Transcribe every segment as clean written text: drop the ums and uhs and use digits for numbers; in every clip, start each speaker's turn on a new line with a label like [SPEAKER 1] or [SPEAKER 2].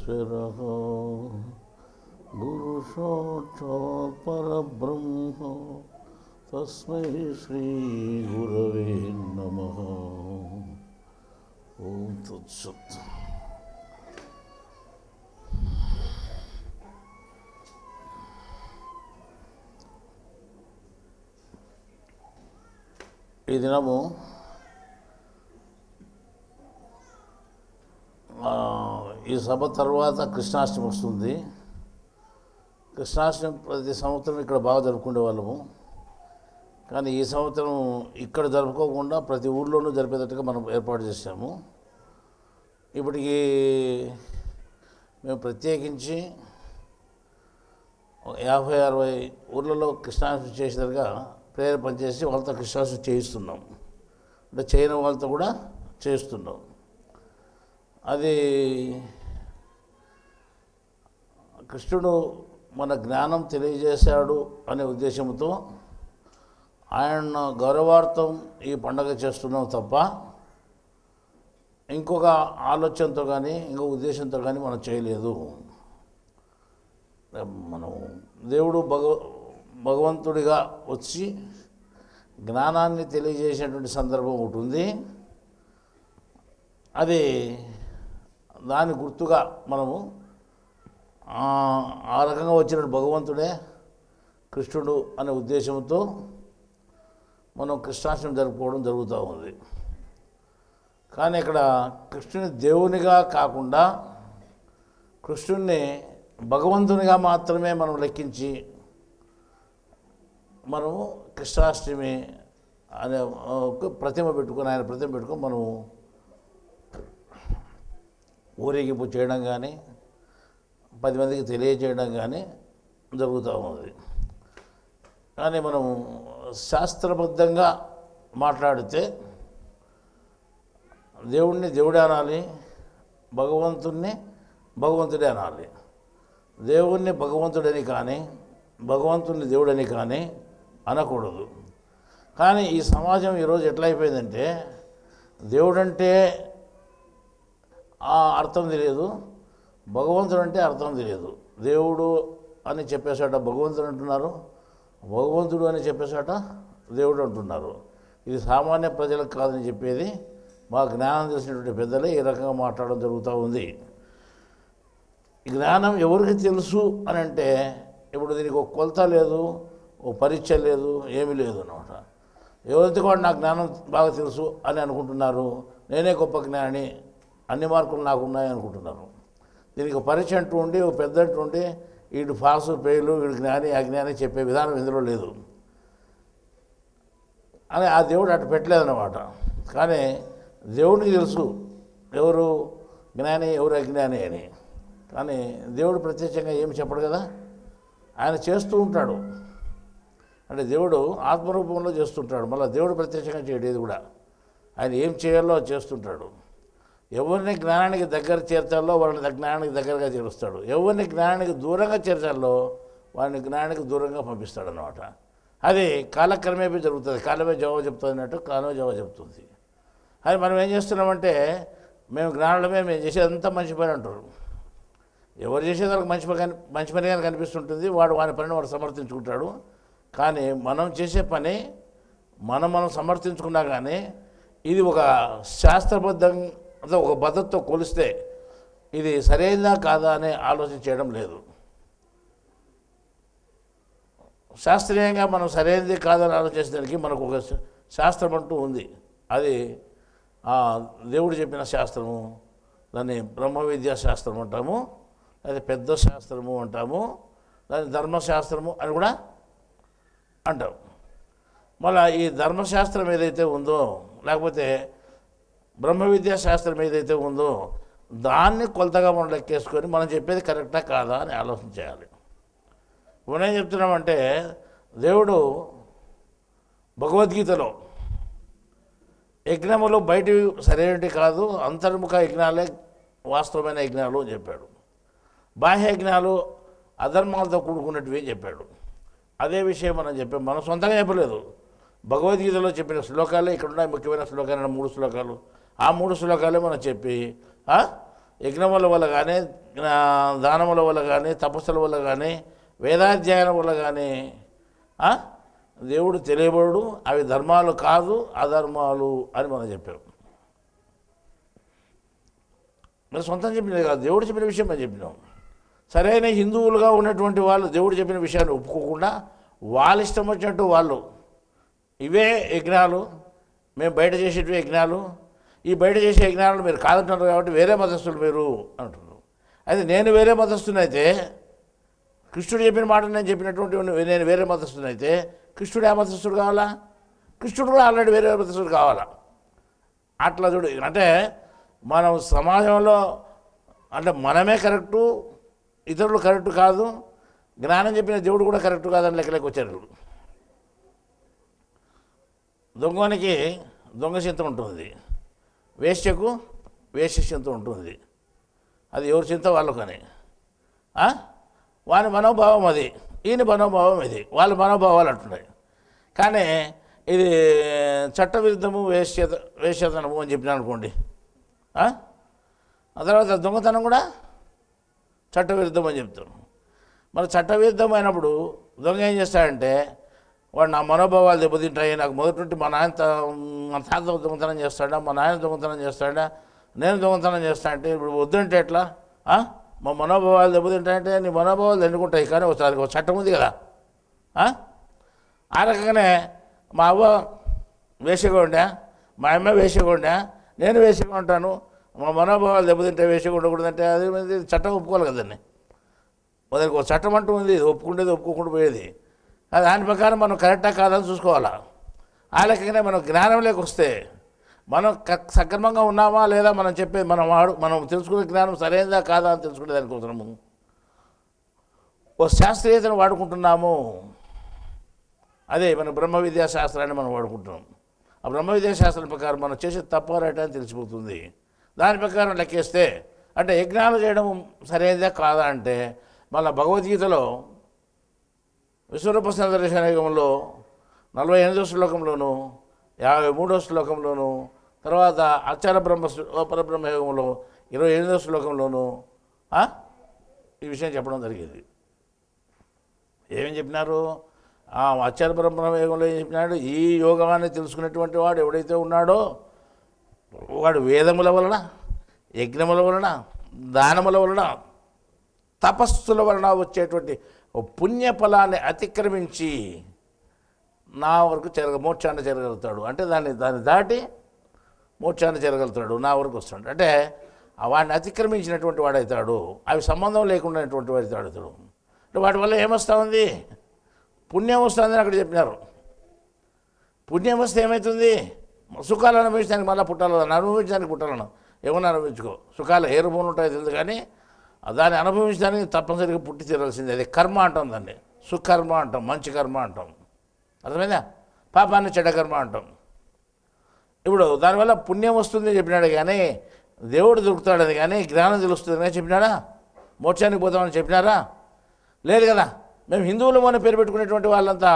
[SPEAKER 1] ఈశ్వరః గురు సాక్షాత్ పరబ్రహ్మ తస్మై శ్రీ గురవే నమః. ఓం తత్సత్. ఈ దినము ఈ సభ తర్వాత కృష్ణాష్టమి వస్తుంది. కృష్ణాష్టమి ప్రతి సంవత్సరం ఇక్కడ బాగా జరుపుకునే వాళ్ళము. కానీ ఈ సంవత్సరం ఇక్కడ జరుపుకోకుండా ప్రతి ఊళ్ళోనూ జరిపేటట్టుగా మనం ఏర్పాటు చేశాము. ఇప్పటికి మేము ప్రత్యేకించి 50-60 ఊర్లలో కృష్ణాష్టమి చేసేటట్టుగా ప్రేరేపణ చేసి వాళ్ళతో కృష్ణాష్టమి చేయిస్తున్నాం. అంటే చేయని వాళ్ళతో కూడా చేస్తున్నాం. అది కృష్ణుడు మన జ్ఞానం తెలియజేశాడు అనే ఉద్దేశంతో ఆయన గౌరవార్థం ఈ పండగ చేస్తున్నాం తప్ప ఇంకొక ఆలోచనతో కానీ ఇంకొక ఉద్దేశంతో కానీ మనం చేయలేదు. మనం దేవుడు భగవంతుడిగా వచ్చి జ్ఞానాన్ని తెలియజేసేటువంటి సందర్భం ఒకటి ఉంది. అది దాని గుర్తుగా మనము ఆ రకంగా వచ్చిన భగవంతుడే కృష్ణుడు అనే ఉద్దేశంతో మనం కృష్ణాష్టమి జరుపుకోవడం జరుగుతూ ఉంది. కానీ ఇక్కడ కృష్ణుని దేవునిగా కాకుండా కృష్ణుడిని భగవంతునిగా మాత్రమే మనం లెక్కించి మనము కృష్ణాష్టమి అనే ప్రతిమ పెట్టుకొని ఆయన ప్రతిమ పెట్టుకొని మనము ఊరేగింపు చేయడం కానీ 10 మందికి తెలియజేయడం కానీ జరుగుతూ ఉంది. కానీ మనం శాస్త్రబద్ధంగా మాట్లాడితే దేవుణ్ణి దేవుడే అనాలి, భగవంతుణ్ణి భగవంతుడే అనాలి. దేవుణ్ణి భగవంతుడని కానీ భగవంతుని దేవుడని కానీ అనకూడదు. కానీ ఈ సమాజం ఈరోజు ఎట్లా అయిపోయిందంటే దేవుడంటే ఆ అర్థం తెలియదు, భగవంతుడు అంటే అర్థం తెలియదు. దేవుడు అని చెప్పేసాట భగవంతుడు అంటున్నారు, భగవంతుడు అని చెప్పేసాట దేవుడు అంటున్నారు. ఇది సామాన్య ప్రజలకు కాదని చెప్పేది మా జ్ఞానం తెలిసినటువంటి పెద్దలే ఈ రకంగా మాట్లాడడం జరుగుతూ ఉంది. ఈ జ్ఞానం ఎవరికి తెలుసు అని అంటే ఇప్పుడు దీనికి ఒక కొలత లేదు, ఓ పరీక్ష లేదు, ఏమీ లేదు అన్నమాట. ఎవరైతే కూడా నాకు జ్ఞానం బాగా తెలుసు అని అనుకుంటున్నారు, నేనే గొప్ప జ్ఞాని, అన్ని మార్కులు నాకు ఉన్నాయి అనుకుంటున్నారు. దీనికి పరీక్ష అంటూ ఉండి ఒక పెద్ద అంటూ ఉండి వీడు పాసు ఫెయిలు, వీడు జ్ఞాని అజ్ఞాని చెప్పే విధానం ఇందులో లేదు అని ఆ దేవుడు అటు పెట్టలేదన్నమాట. కానీ దేవుడికి తెలుసు ఎవరు జ్ఞాని ఎవరు అజ్ఞాని అని. కానీ దేవుడు ప్రత్యక్షంగా ఏమి చెప్పడు కదా, ఆయన చేస్తూ ఉంటాడు. అంటే దేవుడు ఆత్మరూపంలో చేస్తుంటాడు. మళ్ళీ దేవుడు ప్రత్యక్షంగా చేయడేది కూడా ఆయన ఏం చేయాలో చేస్తుంటాడు. ఎవరిని జ్ఞానానికి దగ్గర చేర్చాలో వాళ్ళని జ్ఞానానికి దగ్గరగా చేరుస్తాడు. ఎవరిని జ్ఞానానికి దూరంగా చేర్చాలో వాడిని జ్ఞానానికి దూరంగా పంపిస్తాడు అన్నమాట. అది కాలక్రమేపీ జరుగుతుంది. కాలమే జవాబు చెప్తుంది అన్నట్టు కాలమే జవాబు చెప్తుంది. అది మనం ఏం చేస్తున్నామంటే మేము జ్ఞానులమే, మేము చేసేదంతా మంచి పని అంటారు. ఎవరు చేసేది వాళ్ళకి మంచి పనిగా కనిపిస్తుంటుంది, వాడు వాని పనిని వాడు సమర్థించుకుంటాడు. కానీ మనం చేసే పని మనం సమర్థించుకున్నా కానీ ఇది ఒక శాస్త్రబద్ధంగా ఒక పద్ధతితో కొలిస్తే ఇది సరైనదా కాదా అనే ఆలోచన చేయడం లేదు. శాస్త్రీయంగా మనం సరైనది కాదని ఆలోచించడానికి మనకు ఒక శాస్త్రం అంటూ ఉంది. అది దేవుడు చెప్పిన శాస్త్రము, దాన్ని బ్రహ్మ విద్యా శాస్త్రం అంటాము, అది పెద్ద శాస్త్రము అంటాము, దాన్ని ధర్మశాస్త్రము అని కూడా అంటాం. మళ్ళీ ఈ ధర్మశాస్త్రం ఏదైతే ఉందో లేకపోతే బ్రహ్మ విద్యా శాస్త్రం ఏదైతే ఉందో దాన్ని కొలతగా మనం లెక్కేసుకొని మనం చెప్పేది కరెక్టా కాదా అని ఆలోచన చేయాలి. మనం ఏం చెప్తున్నామంటే దేవుడు భగవద్గీతలో యజ్ఞములు బయటివి సరైనవి కాదు, అంతర్ముఖ యజ్ఞాలే వాస్తవమైన యజ్ఞాలు అని చెప్పాడు. బాహ్య యజ్ఞాలు అధర్మాలతో కూడుకున్నట్టువి చెప్పాడు. అదే విషయం మనం చెప్పాం, మనం సొంతంగా చెప్పలేదు. భగవద్గీతలో చెప్పిన శ్లోకాలే ఇక్కడ ఉన్నాయి. ముఖ్యమైన శ్లోకాలు 3 శ్లోకాలు. ఆ 3 శ్లోకాలే మనం చెప్పి యజ్ఞముల వల్ల కానీ, దానముల వల్ల కానీ, తపస్సుల వల్ల కానీ, వేదాధ్యయనం వల్ల కానీ దేవుడు తెలియబడు. అవి ధర్మాలు కాదు, అధర్మాలు అని మనం చెప్పాం. మరి సొంతం చెప్పినది కాదు, దేవుడు చెప్పిన విషయం మనం చెప్పినాం. సరైన హిందువులుగా ఉన్నటువంటి వాళ్ళు దేవుడు చెప్పిన విషయాన్ని ఒప్పుకోకుండా వాళ్ళ ఇష్టం వచ్చినట్టు వాళ్ళు ఇవే యజ్ఞాలు, మేము బయట చేసేటివి యజ్ఞాలు, ఈ బయట చేసే యజ్ఞాలను మీరు కాదంటున్నారు కాబట్టి వేరే మతస్థులు మీరు అంటున్నారు. అయితే నేను వేరే మతస్థునైతే, కృష్ణుడు చెప్పిన మాట నేను చెప్పినటువంటి నేను వేరే మతస్థునైతే కృష్ణుడు ఏ మతస్థుడు కావాలా? కృష్ణుడు కూడా ఆల్రెడీ వేరే మతస్థుడు కావాలా? అట్లా చూడు. అంటే మనం సమాజంలో అంటే మనమే కరెక్టు, ఇతరులు కరెక్టు కాదు, జ్ఞానం చెప్పిన దేవుడు కూడా కరెక్టు కాదని లెక్కలేక వచ్చారు. దొంగనికి దొంగ చింత ఉంటుంది, వేశ్యకు వేశ్య చింత ఉంటుంది. అది ఎవరి చింత వాళ్ళకని. వాని మనోభావం అది, ఈయన మనోభావం ఇది, వాళ్ళ మనోభావాలు అంటున్నాయి. కానీ ఇది చట్టవిరుద్ధము, వేశ్యతనము అని చెప్పినా అనుకోండి. ఆ తర్వాత దొంగతనం కూడా చట్టవిరుద్ధం అని చెప్తారు. మరి చట్టవిరుద్ధం అయినప్పుడు దొంగ ఏం చేస్తాడంటే, వాడు నా మనోభావాలు దెబ్బతింటాయి, నాకు మొదటి నుండి మా తాత దొంగతనం చేస్తాడా, మా నాయన దొంగతనం చేస్తాడా, నేను దొంగతనం చేస్తా అంటే ఇప్పుడు వద్దంటే ఎట్లా? మా మనోభావాలు దెబ్బతింటాయంటే నీ మనోభావాలు ఎన్నుకుంటాయి. కానీ ఒకసారి ఒక చట్టం ఉంది కదా. ఆ రకంగానే మా అవ్వ వేషగా ఉండా, మా అమ్మ వేషగా ఉండా, నేను వేషగా ఉంటాను, మా మనోభావాలు దెబ్బతింటే వేషగా ఉండకూడదంటే అది చట్టం ఒప్పుకోవాలి కదండి. మొదటికి ఒక చట్టం అంటూ ఉంది, ఒప్పుకుంటేది ఒప్పుకోకుండా పోయేది. దాని ప్రకారం మనం కరెక్టా కాదని చూసుకోవాలా. ఆ లెక్కనే మనం జ్ఞానం లేకొస్తే మనం సక్రమంగా ఉన్నామా లేదా మనం చెప్పేది మనం తెలుసుకునే జ్ఞానం సరైనదా కాదా అని తెలుసుకునే దానికోసము ఓ శాస్త్రీయతను వాడుకుంటున్నాము. అదే మన బ్రహ్మ విద్యాశాస్త్రాన్ని మనం వాడుకుంటున్నాం. ఆ బ్రహ్మ విద్యాశాస్త్రం ప్రకారం మనం చేసే తప్ప రైట్ అని తెలిసిపోతుంది. దాని ప్రకారం లెక్కేస్తే అంటే యజ్ఞాలు చేయడం సరైనదా కాదా అంటే మళ్ళీ భగవద్గీతలో విశ్వరూప సందర్శన యుగంలో 48వ శ్లోకంలోను 53వ శ్లోకంలోను తర్వాత అక్షర పరబ్రహ్మ యుగంలో 28వ శ్లోకంలోను ఈ విషయం చెప్పడం జరిగేది. ఏమేమి చెప్పినారు? అక్షర పరబ్రహ్మ యుగంలో ఏం చెప్పినాడు? ఈ యోగాన్ని తెలుసుకున్నటువంటి వాడు ఎవడైతే ఉన్నాడో వాడు వేదముల వలన, యజ్ఞముల వలన, దానముల వలన, తపస్సుల వలన వచ్చేటువంటి పుణ్యఫలాన్ని అతిక్రమించి నా వరకు మోక్షాన్ని చేరగలుగుతాడు. అంటే దాన్ని దాటి మోక్షాన్ని చేరగలుగుతాడు, నా వరకు వస్తాడు. అంటే వాడిని అతిక్రమించినటువంటి వాడవుతాడు. అవి సంబంధం లేకుండాటువంటి వాడవుతాడు. అంటే వాటి వల్ల ఏమొస్తూ ఉంది? పుణ్యం వస్తుందని అక్కడ చెప్పినారు. పుణ్యం వస్తే ఏమవుతుంది? సుఖాలు అనుభవించడానికి మళ్ళీ పుట్టాలని, అనుభవించడానికి పుట్టాలను. ఏమన్నా అనుభవించుకో, సుఖాలు ఏ రూపంలో ఉంటాయో తెలుసు, కానీ దాన్ని అనుభవించడానికి తప్పనిసరిగా పుట్టి తీరాల్సిందే. అది కర్మ అంటాం, దాన్ని సుకర్మ అంటాం, మంచి కర్మ అంటాం. అర్థమైందా? పాపాన్ని చెడ్డ కర్మ అంటాం. ఇప్పుడు దానివల్ల పుణ్యం వస్తుంది చెప్పినాడు, కానీ దేవుడు దొరుకుతాడని కానీ జ్ఞానం తెలుస్తుందని చెప్పినాడా? మోక్షానికి పోతామని చెప్పినారా? లేదు కదా. మేము హిందువులు అని పేరు పెట్టుకునేటువంటి వాళ్ళంతా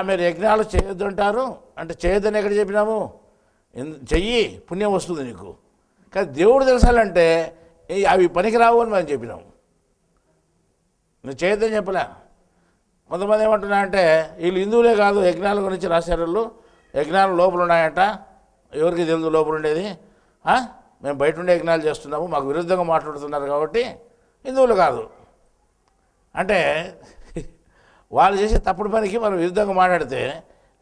[SPEAKER 1] మీరు యజ్ఞాలు చేయొద్దు అంటారు. అంటే చేయొద్దని ఎక్కడ చెప్పినాము? చెయ్యి, పుణ్యం వస్తుంది నీకు. కానీ దేవుడు తెలుసాలంటే అవి పనికిరావు అని మనం చెప్పినాము. నువ్వు చేయొద్దని చెప్పలే. కొంతమంది ఏమంటున్నారంటే వీళ్ళు హిందువులే కాదు, యజ్ఞాల గురించి రాశారు, యజ్ఞాలు లోపల ఉన్నాయంట, ఎవరికి తెలుసు లోపల ఉండేది, మేము బయట ఉండే యజ్ఞాలు చేస్తున్నాము, మాకు విరుద్ధంగా మాట్లాడుతున్నారు కాబట్టి హిందువులు కాదు అంటే వాళ్ళు చేసే తప్పుడు పనికి మనం విరుద్ధంగా మాట్లాడితే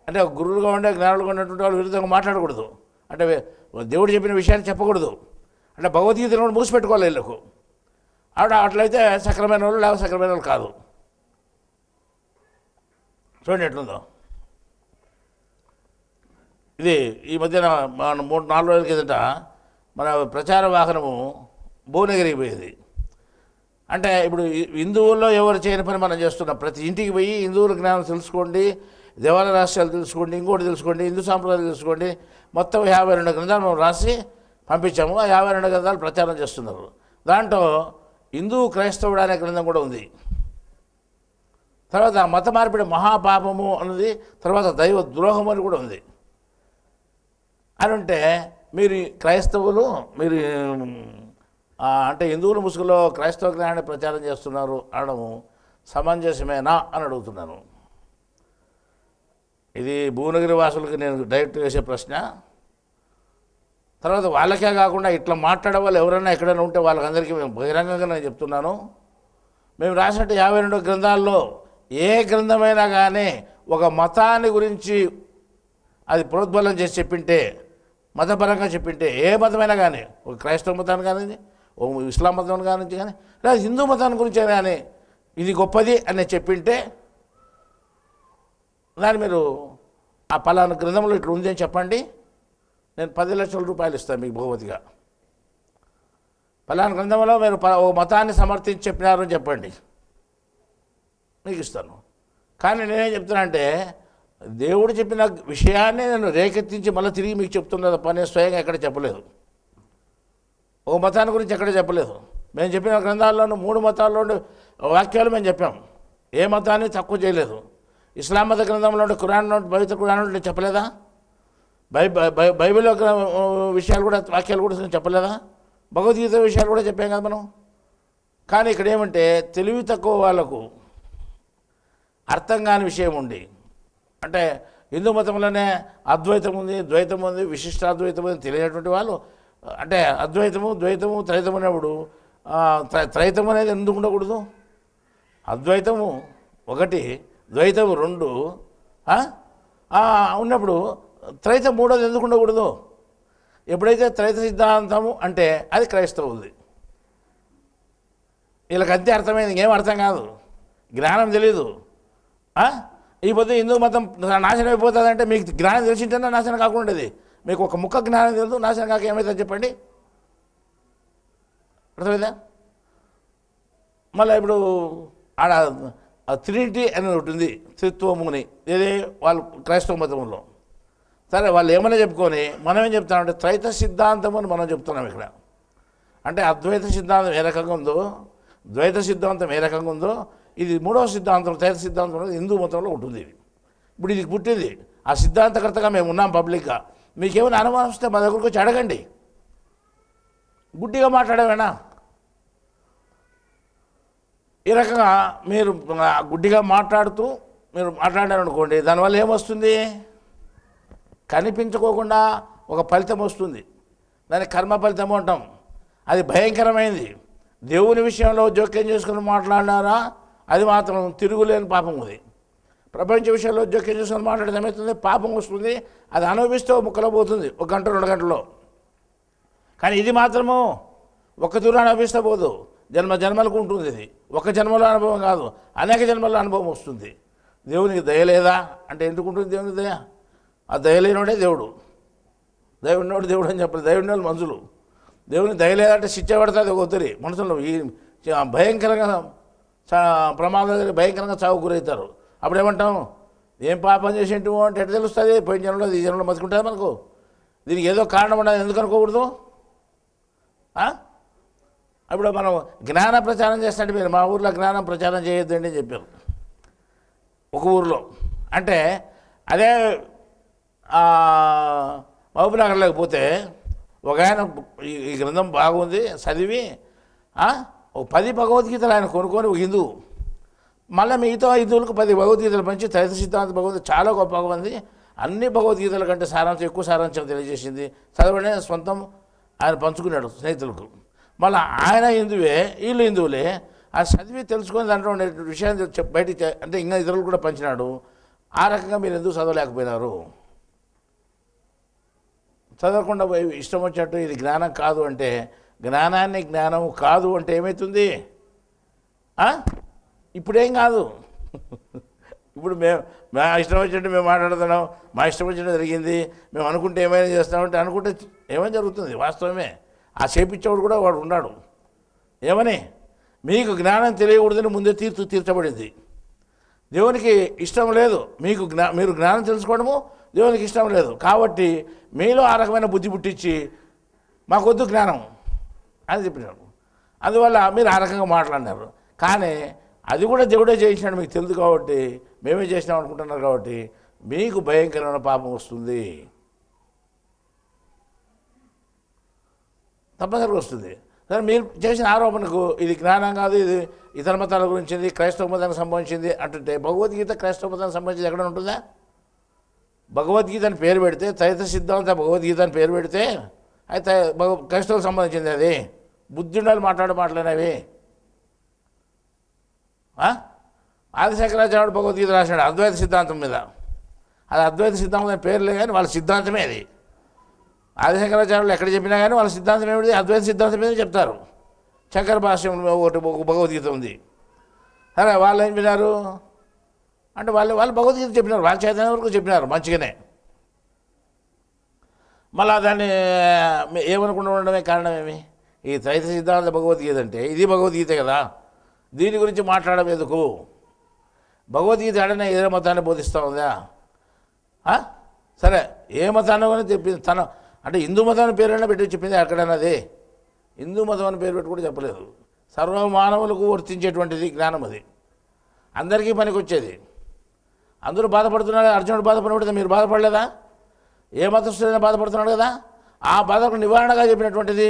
[SPEAKER 1] అంటే గురువులుగా ఉండే జ్ఞానులుగా ఉన్నటువంటి వాళ్ళు విరుద్ధంగా మాట్లాడకూడదు. అంటే దేవుడు చెప్పిన విషయాన్ని చెప్పకూడదు. అంటే భగవద్గీతను కూడా మూసిపెట్టుకోవాలి వీళ్ళకు. అట్లయితే సక్రమైన వాళ్ళు లేకపోతే సక్రమైన వాళ్ళు కాదు. చూడండి ఎట్లుందో. ఇది ఈ మధ్యన మన 3-4 రోజుల కిందట మన ప్రచార వాహనము భువనగిరికి పోయేది. అంటే ఇప్పుడు హిందువుల్లో ఎవరు చేయని పని మనం చేస్తున్నాం. ప్రతి ఇంటికి పోయి హిందువుల జ్ఞానం తెలుసుకోండి, దేవాలయ రహస్యాలు తెలుసుకోండి, ఇంకోటి తెలుసుకోండి, హిందూ సాంప్రదాయాలు తెలుసుకోండి, మొత్తం 52 గ్రంథాలు మనం రాసి పంపించాము. ఆ 52 గ్రంథాలు ప్రచారం చేస్తున్నారు. దాంట్లో హిందూ క్రైస్తవుడు అనే గ్రంథం కూడా ఉంది. తర్వాత మత మార్పిడి మహాపాపము అన్నది, తర్వాత దైవ ద్రోహం అని కూడా ఉంది. అని ఉంటే మీరు క్రైస్తవులు, మీరు అంటే హిందువుల ముసుగులో క్రైస్తవ జ్ఞానాన్ని ప్రచారం చేస్తున్నారు అనడము సమంజసమేనా అని అడుగుతున్నాను. ఇది భువనగిరి వాసులకి నేను డైరెక్ట్ వేసే ప్రశ్న. తర్వాత వాళ్ళకే కాకుండా ఇట్లా మాట్లాడే వాళ్ళు ఎవరైనా ఎక్కడైనా ఉంటే వాళ్ళకందరికీ మేము బహిరంగంగా నేను చెప్తున్నాను, మేము రాసినట్టు 52 గ్రంథాల్లో ఏ గ్రంథమైనా కానీ ఒక మతాన్ని గురించి అది ప్రోద్బలం చేసి చెప్పింటే, మతపరంగా చెప్పింటే, ఏ మతమైనా కానీ, ఒక క్రైస్తవ మతాన్ని కానీ, ఓ ఇస్లాం మతం కానీ లేదా హిందూ మతాన్ని గురించి కానీ ఇది గొప్పది అని చెప్పింటే దాన్ని మీరు ఆ పలానా గ్రంథంలో ఇట్లా ఉంది అని చెప్పండి, నేను 10 లక్షల రూపాయలు ఇస్తాను మీకు బహుమతిగా. పలానా గ్రంథంలో మీరు ఓ మతాన్ని సమర్థించి చెప్పినారు అని చెప్పండి, మీకు ఇస్తాను. కానీ నేనేం చెప్తున్నా అంటే దేవుడు చెప్పిన విషయాన్ని నేను రేకెత్తించి మళ్ళీ తిరిగి మీకు చెప్తున్నా తప్ప నేను స్వయంగా ఎక్కడ చెప్పలేదు. ఓ మతాన్ని గురించి ఎక్కడ చెప్పలేదు. మేము చెప్పిన గ్రంథాల్లోనూ 3 మతాల్లోనూ వాక్యాలు మేము చెప్పాం, ఏ మతాన్ని తక్కువ చేయలేదు. ఇస్లాం మత గ్రంథంలో ఖురాన్లో పవిత్ర ఖురాన్లో నేను చెప్పలేదా? బైబిల్లో విషయాలు కూడా వాక్యాలు కూడా చెప్పలేదా? భగవద్గీత విషయాలు కూడా చెప్పాం కదా మనం. కానీ ఇక్కడ ఏమంటే తెలివి తక్కువ వాళ్ళకు అర్థం కాని విషయం ఉంది. అంటే హిందూ మతంలోనే అద్వైతం ఉంది, ద్వైతం ఉంది, విశిష్టాద్వైతం ఉంది తెలియనటువంటి వాళ్ళు, అంటే అద్వైతము ద్వైతము త్రైతము అనేప్పుడు త్రైతం అనేది ఎందుకు ఉండకూడదు? అద్వైతము 1, ద్వైతము 2 ఉన్నప్పుడు త్రైతం 3ది ఎందుకు ఉండకూడదు? ఎప్పుడైతే త్రైత సిద్ధాంతము అంటే అది క్రైస్తవుది. వీళ్ళకి అంతే అర్థమైంది, ఇంకేం అర్థం కాదు, జ్ఞానం తెలీదు. ఈ పొద్దు హిందూ మతం నాశనం అయిపోతుందంటే మీకు జ్ఞానం తెలిసింటేనే నాశనం కాకుండా ఉండేది. మీకు ఒక ముక్క జ్ఞానం తెలియదు, నాశనం కాక ఏమవుతుంది చెప్పండి? అర్థమైందా? మళ్ళీ ఇప్పుడు ఆడ ట్రినిటీ అని ఉంటుంది, త్రిత్వముని, ఏది వాళ్ళు క్రైస్తవ మతంలో. సరే వాళ్ళు ఏమైనా చెప్పుకొని మనం ఏం చెప్తామంటే త్రైత సిద్ధాంతం అని మనం చెప్తున్నాం ఇక్కడ. అంటే అద్వైత సిద్ధాంతం ఏ రకంగా ఉందో, ద్వైత సిద్ధాంతం ఏ రకంగా ఉందో, ఇది 3వ సిద్ధాంతం త్రైత సిద్ధాంతం అనేది హిందూ మతంలో ఉంటుంది. ఇప్పుడు ఇది పుట్టింది, ఆ సిద్ధాంతకర్తగా మేము ఉన్నాం పబ్లిక్గా. మీకేమైనా అనుమానం వస్తే మా దగ్గరకు వచ్చి అడగండి. గుడ్డిగా మాట్లాడేవేనా? ఈ రకంగా మీరు గుడ్డిగా మాట్లాడుతూ మీరు మాట్లాడారనుకోండి, దానివల్ల ఏమొస్తుంది? కనిపించుకోకుండా ఒక ఫలితం వస్తుంది, దాన్ని కర్మ ఫలితము అంటాం. అది భయంకరమైంది. దేవుని విషయంలో జోక్యం చేసుకుని మాట్లాడినారా అది మాత్రం తిరుగులేని పాపం ఉంది. ప్రపంచ విషయంలో జోక్యం చేసుకుని మాట్లాడితే ఏమవుతుంది? పాపం వస్తుంది. అది అనుభవిస్తే ముక్కలో పోతుంది, 1 గంట 2 గంటల్లో. కానీ ఇది మాత్రము ఒక్క తూరు అనుభవిస్తే పోదు, జన్మలకు ఉంటుంది. ఇది ఒక జన్మలో అనుభవం కాదు, అనేక జన్మల్లో అనుభవం వస్తుంది. దేవునికి దయ లేదా అంటే ఎందుకు ఉంటుంది దేవునికి దయ? ఆ దయ లేనివాడే దేవుడు. దయ ఉన్నవాడు దేవుడు అని చెప్పలేదు, దయ ఉన్నవాళ్ళు మనుషులు. దేవుని దయ లేదంటే శిక్ష పడుతుంది ఒత్తిడి మనుషులు. ఈ భయంకరంగా ప్రమాదం భయంకరంగా చావు గురవుతారు. అప్పుడు ఏమంటాం? ఏం పాపం చేసేంటు అంటే ఎట్లా తెలుస్తుంది? పోయిన జనంలో ఈ జనంలో బతుకుంటుంది మనకు. దీనికి ఏదో కారణం ఉండదు, ఎందుకు అనుకోకూడదు? ఇప్పుడు మనం జ్ఞాన ప్రచారం చేస్తుంటే మీరు మా ఊర్లో జ్ఞానం ప్రచారం చేయొద్దండి అని చెప్పారు ఒక ఊరిలో. అంటే అదే మహబూబ్నగర్లోకి పోతే ఒక ఆయన ఈ గ్రంథం బాగుంది చదివి ఒక 10 భగవద్గీతలు ఆయన కొనుక్కొని ఒక హిందువు, మళ్ళీ మిగతా హిందువులకు 10 భగవద్గీతలు పంచి త్రైత సిద్ధాంత భగవద్గీత చాలా గొప్పగా ఉంది, అన్ని భగవద్గీతల కంటే సారాంశం ఎక్కువ సారాంశం తెలియజేసింది, చదవడే సొంతం ఆయన పంచుకున్నాడు స్నేహితులకు. మళ్ళీ ఆయన హిందువే, వీళ్ళు హిందువులే. ఆ చదివి తెలుసుకొని దాంట్లో ఉండే విషయాన్ని బయటికి అంటే ఇంకా ఇతరులు కూడా పంచినాడు. ఆ రకంగా మీరు ఎందుకు చదవలేకపోయినారు? చదవకుండా ఇష్టం వచ్చినట్టు ఇది జ్ఞానం కాదు అంటే, జ్ఞానాన్ని జ్ఞానం కాదు అంటే ఏమవుతుంది? ఇప్పుడేం కాదు. ఇప్పుడు మా ఇష్టం వచ్చినట్టు మేము మాట్లాడుతున్నాం, మా ఇష్టం వచ్చినట్టు జరిగింది, మేము అనుకుంటే ఏమైనా చేస్తామంటే అనుకుంటే ఏమైనా జరుగుతుంది. వాస్తవమే. ఆ చేపించేవాడు కూడా వాడు ఉన్నాడు. ఏమని? మీకు జ్ఞానం తెలియకూడదని ముందే తీర్చబడింది. దేవునికి ఇష్టం లేదు, మీరు జ్ఞానం తెలుసుకోవడము దేవునికి ఇష్టం లేదు. కాబట్టి మీలో ఆ రకమైన బుద్ధి పుట్టించి మాకొద్దు జ్ఞానం అని చెప్పినాడు. అందువల్ల మీరు ఆ రకంగా మాట్లాడినారు. కానీ అది కూడా దేవుడే చేయించినాడు, మీకు తెలుసు కాబట్టి, మేమే చేసినాం అనుకుంటున్నారు కాబట్టి మీకు భయంకరమైన పాపం వస్తుంది, తప్పనిసరిగా వస్తుంది. సరే మీరు చేసిన ఆరోపణకు ఇది జ్ఞానం కాదు, ఇది ఇతర మతాల గురించింది, క్రైస్తవ మతానికి సంబంధించింది అంటుంటే భగవద్గీత క్రైస్తవ మతానికి సంబంధించి ఎక్కడ ఉంటుందా? భగవద్గీత అని పేరు పెడితే త్రైత సిద్ధాంత భగవద్గీత అని పేరు పెడితే అయితే క్రైస్తవులకు సంబంధించింది అది. బుద్ధి ఉండాలి మాట్లాడేనవి. ఆదిశంకరాచార్యుడు భగవద్గీత రాశాడు అద్వైత సిద్ధాంతం మీద. అది అద్వైత సిద్ధాంతం అనే పేర్లే కానీ వాళ్ళ సిద్ధాంతమే అది. ఆదిశంకరాచార్యులు ఎక్కడ చెప్పినా కానీ వాళ్ళ సిద్ధాంతం ఏమిటి? అద్వైత సిద్ధాంతం మీద చెప్తారు. శంకర భాష్యం ఒకటి భగవద్గీత ఉంది. సరే వాళ్ళు ఏం విన్నారు అంటే వాళ్ళు భగవద్గీత చెప్పినారు, వాళ్ళ చైతన్య వరకు చెప్పినారు మంచిగానే. మళ్ళా దాన్ని ఏమనుకుండా ఉండడమే కారణం ఏమి? ఈ త్రైత సిద్ధాంత భగవద్గీత అంటే ఇది భగవద్గీత కదా, దీని గురించి మాట్లాడడం ఎందుకు? భగవద్గీత ఆడనే ఏ మతాన్ని బోధిస్తూ ఉందా? సరే ఏ మతాన్ని కానీ చెప్పింది తన అంటే హిందూ మతాన్ని పేరైనా పెట్టి చెప్పింది ఎక్కడన్నది? హిందూ మతం అని పేరు పెట్టి కూడా చెప్పలేదు. సర్వ మానవులకు వర్తించేటువంటిది జ్ఞానం, అది అందరికీ పనికి వచ్చేది. అందరూ బాధపడుతున్నారు, అర్జునుడు బాధపడితే మీరు బాధపడలేదా? ఏ మతస్థుడైనా బాధపడుతున్నాడు కదా, ఆ బాధకు నివారణగా చెప్పినటువంటిది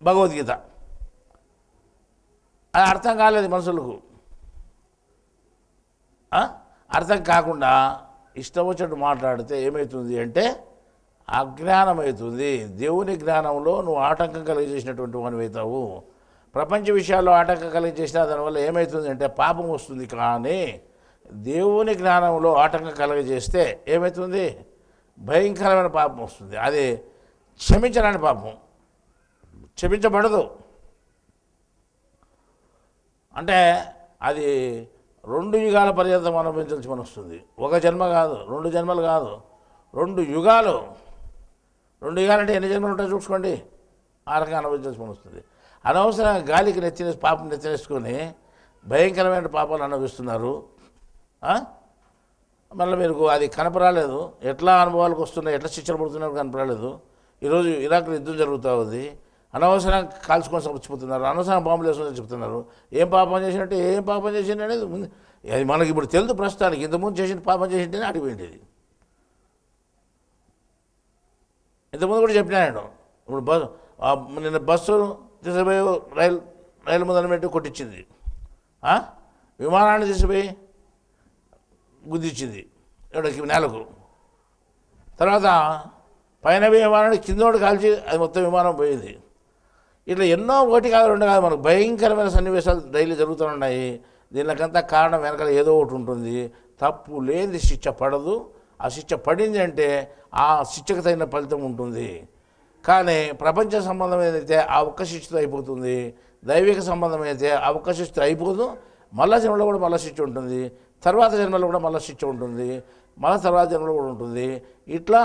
[SPEAKER 1] భగవద్గీత. అది అర్థం కాలేదు మనుషులకు. అర్థం కాకుండా ఇష్టం వచ్చినట్టు మాట్లాడితే ఏమవుతుంది అంటే అజ్ఞానం అవుతుంది. దేవుని జ్ఞానంలో నువ్వు ఆటంకం కలిగజేసినటువంటి వాడివి అవుతావు. ప్రపంచ విషయాల్లో ఆటంకం కలిగజేసినా దానివల్ల ఏమవుతుంది అంటే పాపం వస్తుంది. కానీ దేవుని జ్ఞానంలో ఆటంకం కలగజేస్తే ఏమవుతుంది? భయంకరమైన పాపం వస్తుంది. అది క్షమించడానికి పాపం, క్షమించబడదు. అంటే అది 2 యుగాల పర్యంతం అనుభవించాల్సి వస్తుంది. ఒక జన్మ కాదు, 2 జన్మలు కాదు, 2 యుగాలు. 2 యుగాలు అంటే ఎన్ని జన్మలు ఉంటాయో చూసుకోండి. ఆ రకంగా అనుభవించాల్సి వస్తుంది. అనవసరంగా గాలికి పాపం నెత్తినేసుకొని భయంకరమైన పాపాలు అనుభవిస్తున్నారు. మళ్ళీ మీరు అది కనపరాలేదు, ఎట్లా అనుభవాలకు వస్తున్నాయి, ఎట్లా శిక్షలు పడుతున్నారో కనపరాలేదు. ఈరోజు ఇరాక్లో యుద్ధం జరుగుతూ ఉంది, అనవసరంగా కాల్చుకొని చచ్చిపోతున్నారు, అనవసరంగా బాంబులు వేసుకొని చెప్తున్నారు. ఏం పాపం చేసినట్టే, ఏం పాపం చేసింది అనేది అది మనకి ఇప్పుడు తెలుసు. ప్రస్తుతానికి ఇంతకుముందు చేసిన పాపం చేసింటేనే అడిగిపోయింది. ఇంతకుముందు కూడా చెప్పినా నేను. ఇప్పుడు నిన్న బస్సు తీసుకుపోయి రైలు ముందర పెట్టి కొట్టించింది, విమానాన్ని తీసుకుపోయి గుద్దిచ్చింది ఎవడికి నేలకు. తర్వాత పైన విమానాన్ని కిందోడు కాల్చి అది మొత్తం విమానం పోయింది. ఇట్లా ఎన్నో 1 కాదు 2 కాదు మనకు భయంకరమైన సన్నివేశాలు డైలీ జరుగుతూ ఉన్నాయి. దీనికంతా కారణం వెనకాల ఏదో ఒకటి ఉంటుంది. తప్పు లేని శిక్ష పడదు. ఆ శిక్ష పడింది అంటే ఆ శిక్షకు తగిన ఫలితం ఉంటుంది. కానీ ప్రపంచ సంబంధం ఏదైతే ఆ ఒక్క శిక్షతో అయిపోతుంది, దైవిక సంబంధం అయితే ఆ ఒక్క శిక్షతో అయిపోదు. మళ్ళా జన్మలో కూడా మళ్ళా శిక్ష ఉంటుంది, తర్వాత జన్మలో కూడా మళ్ళీ శిక్ష ఉంటుంది, మళ్ళీ తర్వాత జన్మలో కూడా ఉంటుంది. ఇట్లా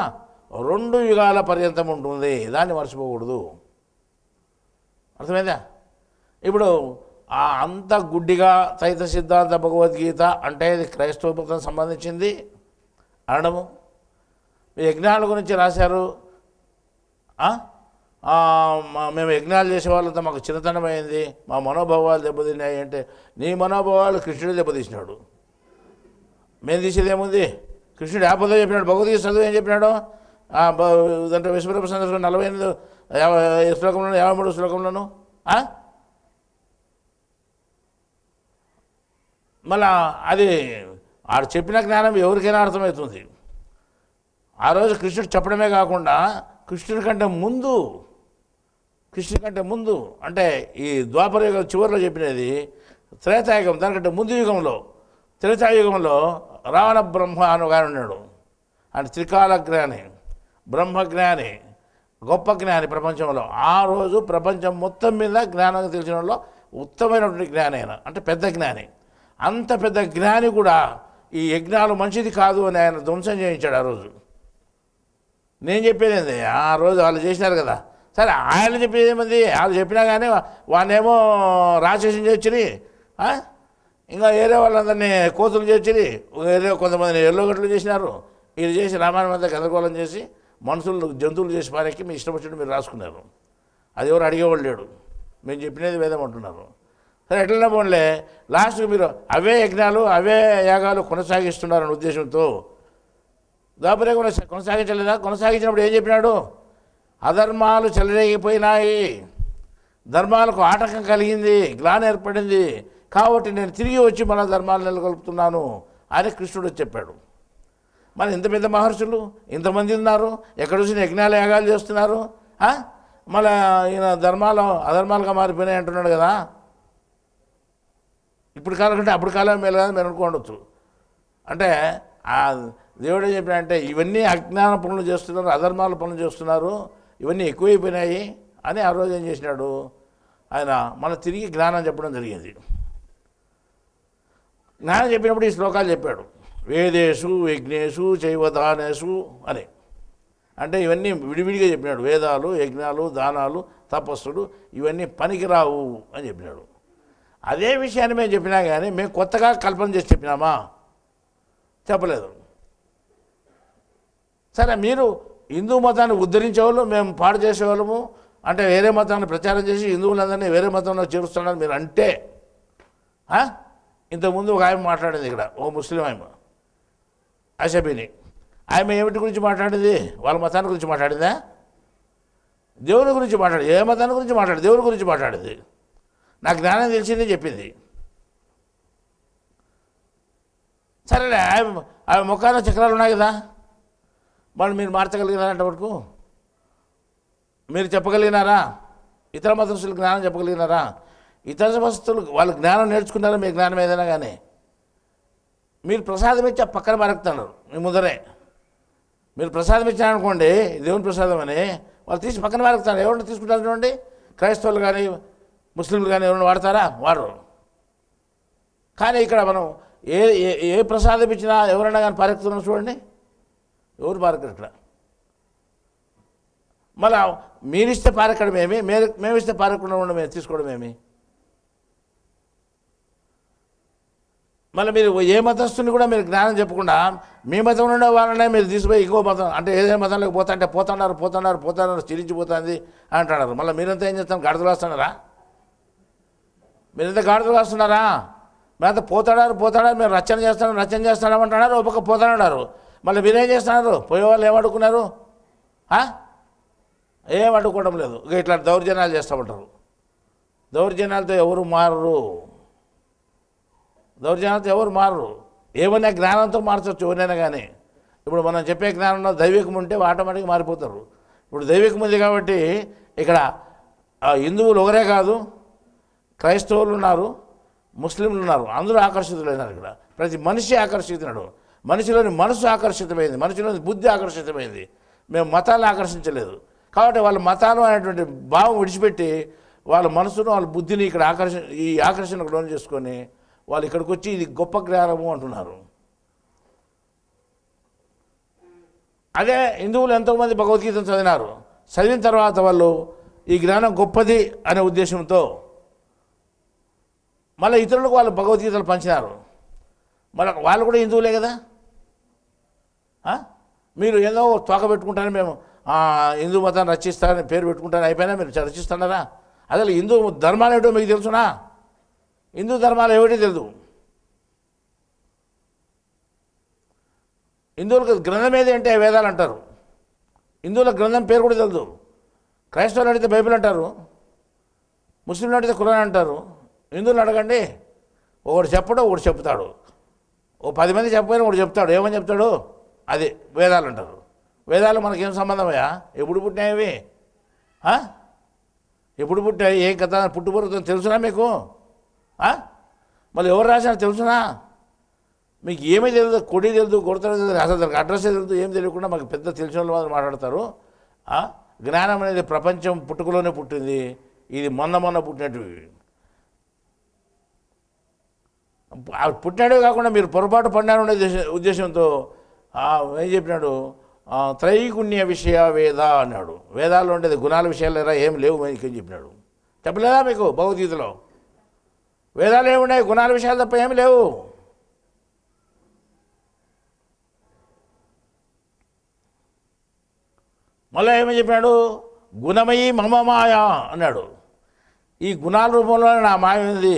[SPEAKER 1] 2 యుగాల పర్యంతం ఉంటుంది. దాన్ని మర్చిపోకూడదు. అర్థమైందా? ఇప్పుడు అంత గుడ్డిగా త్రైత సిద్ధాంత భగవద్గీత అంటే ఇది క్రైస్తవ మతం సంబంధించింది అనడము. మీ యజ్ఞాల గురించి రాశారు. మేము యజ్ఞాలు చేసే వాళ్ళంతా మాకు చిన్నతనమైంది, మా మనోభావాలు దెబ్బతిన్నాయి అంటే నీ మనోభావాలు కృష్ణుడు దెబ్బతీసినాడు. మేము తీసేదేముంది? కృష్ణుడు ఆపదో చెప్పినాడు. భగవద్గీత చదువు ఏం చెప్పినాడు? దాంట్లో విశ్వరూప సందర్శనం 48 శ్లోకంలోను 53 శ్లోకంలోను. మళ్ళా అది ఆడు చెప్పిన జ్ఞానం ఎవరికైనా అర్థమవుతుంది. ఆ రోజు కృష్ణుడు చెప్పడమే కాకుండా కృష్ణుడి కంటే ముందు అంటే ఈ ద్వాపర యుగం చివరిలో చెప్పినది త్రేతాయుగం, దానికంటే ముందు యుగంలో త్రేతాయుగంలో రావణ బ్రహ్మ అని ఒక ఆయన ఉన్నాడు. ఆయన త్రికాల జ్ఞాని, బ్రహ్మజ్ఞాని, గొప్ప జ్ఞాని ప్రపంచంలో. ఆ రోజు ప్రపంచం మొత్తం మీద జ్ఞానం తెలిసిన వాళ్ళు ఉత్తమైనటువంటి జ్ఞాని ఆయన, అంటే పెద్ద జ్ఞాని. అంత పెద్ద జ్ఞాని కూడా ఈ యజ్ఞాలు మంచిది కాదు అని ఆయన ధ్వంసం చేయించాడు ఆ రోజు. నేను చెప్పేది ఏంది, ఆ రోజు వాళ్ళు చేసినారు కదా. సరే ఆయన చెప్పేది ఏమంది, వాళ్ళు చెప్పినా కానీ వాళ్ళేమో రాక్షసం చేర్చిరి, ఇంకా వేరే వాళ్ళందరినీ కోతులు చేర్చిరి, వేరే కొంతమందిని ఎల్లోగట్లు చేసినారు. వీళ్ళు చేసి రామాయణం అంతా గందరగోళం చేసి మనుషులు జంతువులు చేసి పారెక్కి మీ ఇష్టం వచ్చినట్టు మీరు రాసుకున్నారు. అది ఎవరు అడిగేవాళ్ళు లేడు. మేము చెప్పినది వేదం అంటున్నారు. సరే ఎట్లనే పోన్లే, లాస్ట్కి మీరు అవే యజ్ఞాలు అవే యాగాలు కొనసాగిస్తున్నారనే ఉద్దేశంతో దాపరే కొనసాగించలేదా? కొనసాగించినప్పుడు ఏం చెప్పినాడు? అధర్మాలు చెలరేగిపోయినాయి, ధర్మాలకు ఆటంకం కలిగింది, గ్లాని ఏర్పడింది, కాబట్టి నేను తిరిగి వచ్చి మళ్ళీ ధర్మాలు నెలకొల్పుతున్నాను అని కృష్ణుడు చెప్పాడు. మరి ఇంత పెద్ద మహర్షులు ఇంతమంది ఉన్నారు, ఎక్కడ చూసిన యజ్ఞాలు యాగాలు చేస్తున్నారు, మళ్ళీ ఈయన ధర్మాలు అధర్మాలుగా మారిపోయినాయి అంటున్నాడు కదా. ఇప్పుడు కాలం కంటే అప్పుడు కాలం మేలు కదా మీరు అనుకోవచ్చు. అంటే ఆ దేవుడు ఏం చెప్పినాడంటే ఇవన్నీ అజ్ఞాన పనులు చేస్తున్నారు, అధర్మాల పనులు చేస్తున్నారు, ఇవన్నీ ఎక్కువైపోయినాయి అని ఆ రోజు ఏం చేసినాడు ఆయన మన తిరిగి జ్ఞానం చెప్పడం జరిగింది. జ్ఞానం చెప్పినప్పుడు ఈ శ్లోకాలు చెప్పాడు, వేదేషు యజ్ఞేషు చైవదానేషు అని. అంటే ఇవన్నీ విడివిడిగా చెప్పినాడు. వేదాలు, యజ్ఞాలు, దానాలు, తపస్సులు ఇవన్నీ పనికిరావు అని చెప్పినాడు. అదే విషయాన్ని మేము చెప్పినా కానీ మేము కొత్తగా కల్పన చేసి చెప్పినామా? చెప్పలేదు. సరే, మీరు హిందూ మతాన్ని ఉద్ధరించేవాళ్ళు, మేము పాడు చేసేవాళ్ళము అంటే వేరే మతాన్ని ప్రచారం చేసి హిందువులందరినీ వేరే మతంలో చేరుస్తున్నారని మీరు అంటే, ఇంతకుముందు ఒక ఆమె మాట్లాడింది ఇక్కడ, ఓ ముస్లిం ఆమె అషబిని. ఆమె ఏమిటి గురించి మాట్లాడింది? వాళ్ళ మతాన్ని గురించి మాట్లాడిందా? దేవుని గురించి మాట్లాడి, ఏ మతాన్ని గురించి మాట్లాడి? దేవుని గురించి మాట్లాడింది. నాకు జ్ఞానం తెలిసిందే చెప్పింది. సరేలే, ఆమె ముఖాన చక్రాలు ఉన్నాయి కదా, వాళ్ళు మీరు మార్చగలిగినారంటే వరకు మీరు చెప్పగలిగినారా? ఇతర మతస్థులు జ్ఞానం చెప్పగలిగినారా? ఇతర మతస్థులు వాళ్ళు జ్ఞానం నేర్చుకున్నారా? మీ జ్ఞానం ఏదైనా కానీ మీరు ప్రసాదం ఇచ్చి పక్కన మరకుతున్నారు. మీ ముందరే మీరు ప్రసాదం ఇచ్చారనుకోండి, దేవుని ప్రసాదం అని, వాళ్ళు తీసి పక్కన మరకుతారు. ఎవరిని తీసుకుంటారు చూడండి, క్రైస్తవులు కానీ ముస్లింలు కానీ ఎవరైనా వాడతారా? వాడరు. కానీ ఇక్కడ మనం ఏ ఏ ప్రసాదం ఇచ్చినా ఎవరైనా కానీ పారెక్కుతున్నాం చూడండి, ఎవరు పారెక్కరు ఇక్కడ. మళ్ళా మీరిస్తే పారెక్కడం ఏమి, మేమిస్తే పారెక్కకుండా ఉండడం మేము తీసుకోవడం ఏమి? మళ్ళీ మీరు ఏ మతస్థుని కూడా మీరు జ్ఞానం చెప్పకుండా మీ మతం ఉండే వాళ్ళనే మీరు తీసిపోయి ఇంకో మతం అంటే ఏదైనా మతంలోకి పోతా అంటే పోతున్నారు చిరించిపోతుంది అంటున్నారు. మళ్ళీ మీరంతా ఏం చేస్తాం? గాడిదలు వస్తున్నారా? మీరంతా గాడిదలు వస్తున్నారా? మీరంతా పోతాడారు మేము రచన చేస్తామంటున్నారు. ఒక పక్క పోతాడారు. మళ్ళీ మీరేం చేస్తున్నారు? పోయేవాళ్ళు ఏం అడుక్కున్నారు? ఏం అడుక్కోవడం లేదు. ఇక ఇట్లా దౌర్జన్యాలు చేస్తామంటారు. దౌర్జన్యాలతో ఎవరు మారరు. ఏమైనా జ్ఞానంతో మార్చవచ్చు ఎవరైనా కానీ. ఇప్పుడు మనం చెప్పే జ్ఞానంలో దైవికం ఉంటే ఆటోమేటిక్గా మారిపోతారు. ఇప్పుడు దైవికం ఉంది కాబట్టి ఇక్కడ హిందువులు ఒకరే కాదు, క్రైస్తవులు ఉన్నారు, ముస్లింలు ఉన్నారు, అందరూ ఆకర్షితులైనారు. ఇక్కడ ప్రతి మనిషి ఆకర్షితున్నాడు. మనిషిలోని మనసు ఆకర్షితమైంది, మనిషిలోని బుద్ధి ఆకర్షితమైంది. మేము మతాలను ఆకర్షించలేదు. కాబట్టి వాళ్ళ మతాలు అనేటువంటి భావం విడిచిపెట్టి వాళ్ళ మనసును వాళ్ళ బుద్ధిని ఇక్కడ ఈ ఆకర్షణకు లోన్ చేసుకొని వాళ్ళు ఇక్కడికి వచ్చి ఇది గొప్ప జ్ఞానము అంటున్నారు. అదే హిందువులు ఎంతోమంది భగవద్గీతను చదివిన తర్వాత వాళ్ళు ఈ జ్ఞానం గొప్పది అనే ఉద్దేశంతో మళ్ళీ ఇతరులకు వాళ్ళు భగవద్గీతలు పంచినారు. మళ్ళీ వాళ్ళు కూడా హిందువులే కదా. మీరు ఏదో తోక పెట్టుకుంటారని మేము హిందూ మతాన్ని రచిస్తారని పేరు పెట్టుకుంటారని అయిపోయినా మీరు రచిస్తున్నారా? అసలు హిందూ ధర్మాలు ఏమిటో మీకు తెలుసునా? హిందూ ధర్మాలు ఏమిటో తెలుసు. హిందువులకు గ్రంథం ఏది అంటే వేదాలు అంటారు. హిందువుల గ్రంథం పేరు కూడా తెలుసు. క్రైస్తవులు అడిగితే బైబిల్ అంటారు, ముస్లింలు అడిగితే ఖురాన్ అంటారు. హిందువులు అడగండి, ఒకటి చెప్పడు ఒకటి చెప్తాడు. ఓ 10 మంది చెప్పకపోయినా ఒకటి చెప్తాడు. ఏమని చెప్తాడు? అది వేదాలు అంటారు. వేదాలు మనకేం సంబంధమయ్యా? ఎప్పుడు పుట్టినాయి? ఎప్పుడు పుట్టాయి? ఏం కథ? పుట్టుబడుతుంది తెలుసునా మీకు? మళ్ళీ ఎవరు రాశారు తెలుసునా? మీకు ఏమీ తెలియదు, కొడి తెలియదు, కొడత తెలియదు, అసలు దానికి అడ్రస్ తెలియదు, ఏం తెలియకుండా మాకు పెద్ద తెలిసిన వాళ్ళు మాట్లాడతారు. జ్ఞానం అనేది ప్రపంచం పుట్టుకలోనే పుట్టింది. ఇది మొన్న పుట్టినట్టు పుట్టినాడే కాకుండా మీరు పొరపాటు పడినారనే ఉద్దేశంతో ఏం చెప్పినాడు? త్రైగుణ్య విషయ వేద అన్నాడు. వేదాల్లో ఉండేది గుణాల విషయాలు లేరా? ఏం లేవు మీకు అని చెప్పినాడు. చెప్పలేదా మీకు భగవద్గీతలో? వేదాలు ఏమున్నాయి? గుణాల విషయాలు తప్ప ఏమి లేవు. మళ్ళీ ఏమని చెప్పినాడు? గుణమయి మమ మాయ అన్నాడు. ఈ గుణాల రూపంలో నా మాయ ఉంది,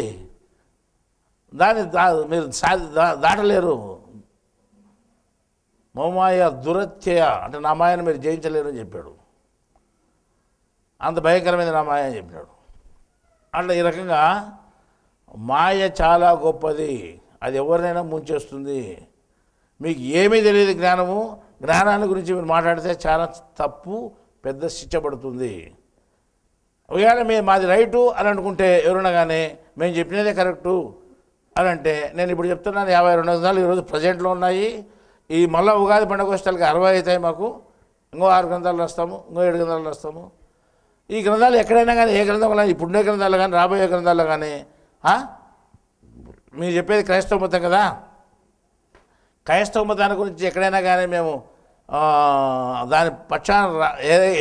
[SPEAKER 1] దాన్ని మీరు దాటలేరు. మమాయ దురత్యయ అంటే నా మాయను మీరు జయించలేరు అని చెప్పాడు. అంత భయంకరమైన నా మాయ అని చెప్పినాడు. అట్లా ఈ రకంగా మాయ చాలా గొప్పది, అది ఎవరినైనా ముంచేస్తుంది. మీకు ఏమీ తెలియదు జ్ఞానము, జ్ఞానాన్ని గురించి మీరు మాట్లాడితే చాలా తప్పు, పెద్ద శిక్ష పడుతుంది. ఒకవేళ మాది రైటు అని అనుకుంటే ఎవరున్నా కానీ మేము చెప్పినదే కరెక్టు అని అంటే, నేను ఇప్పుడు చెప్తున్నాను 52 గ్రంథాలు ఈరోజు ప్రజెంట్లో ఉన్నాయి. ఈ మళ్ళీ ఉగాది పండుగ వచ్చేసరికి 60 అవుతాయి మాకు. ఇంకో 6 గ్రంథాలు రాస్తాము, ఇంకో 7 గ్రంథాలు రాస్తాము. ఈ గ్రంథాలు ఎక్కడైనా కానీ, ఏ గ్రంథంలో ఇప్పుడుండే గ్రంథాలు కానీ రాబోయే గ్రంథాల్లో కానీ మీరు చెప్పేది క్రైస్తవ మతం కదా, క్రైస్తవ మతాన్ని గురించి ఎక్కడైనా కానీ మేము దాని పక్షాన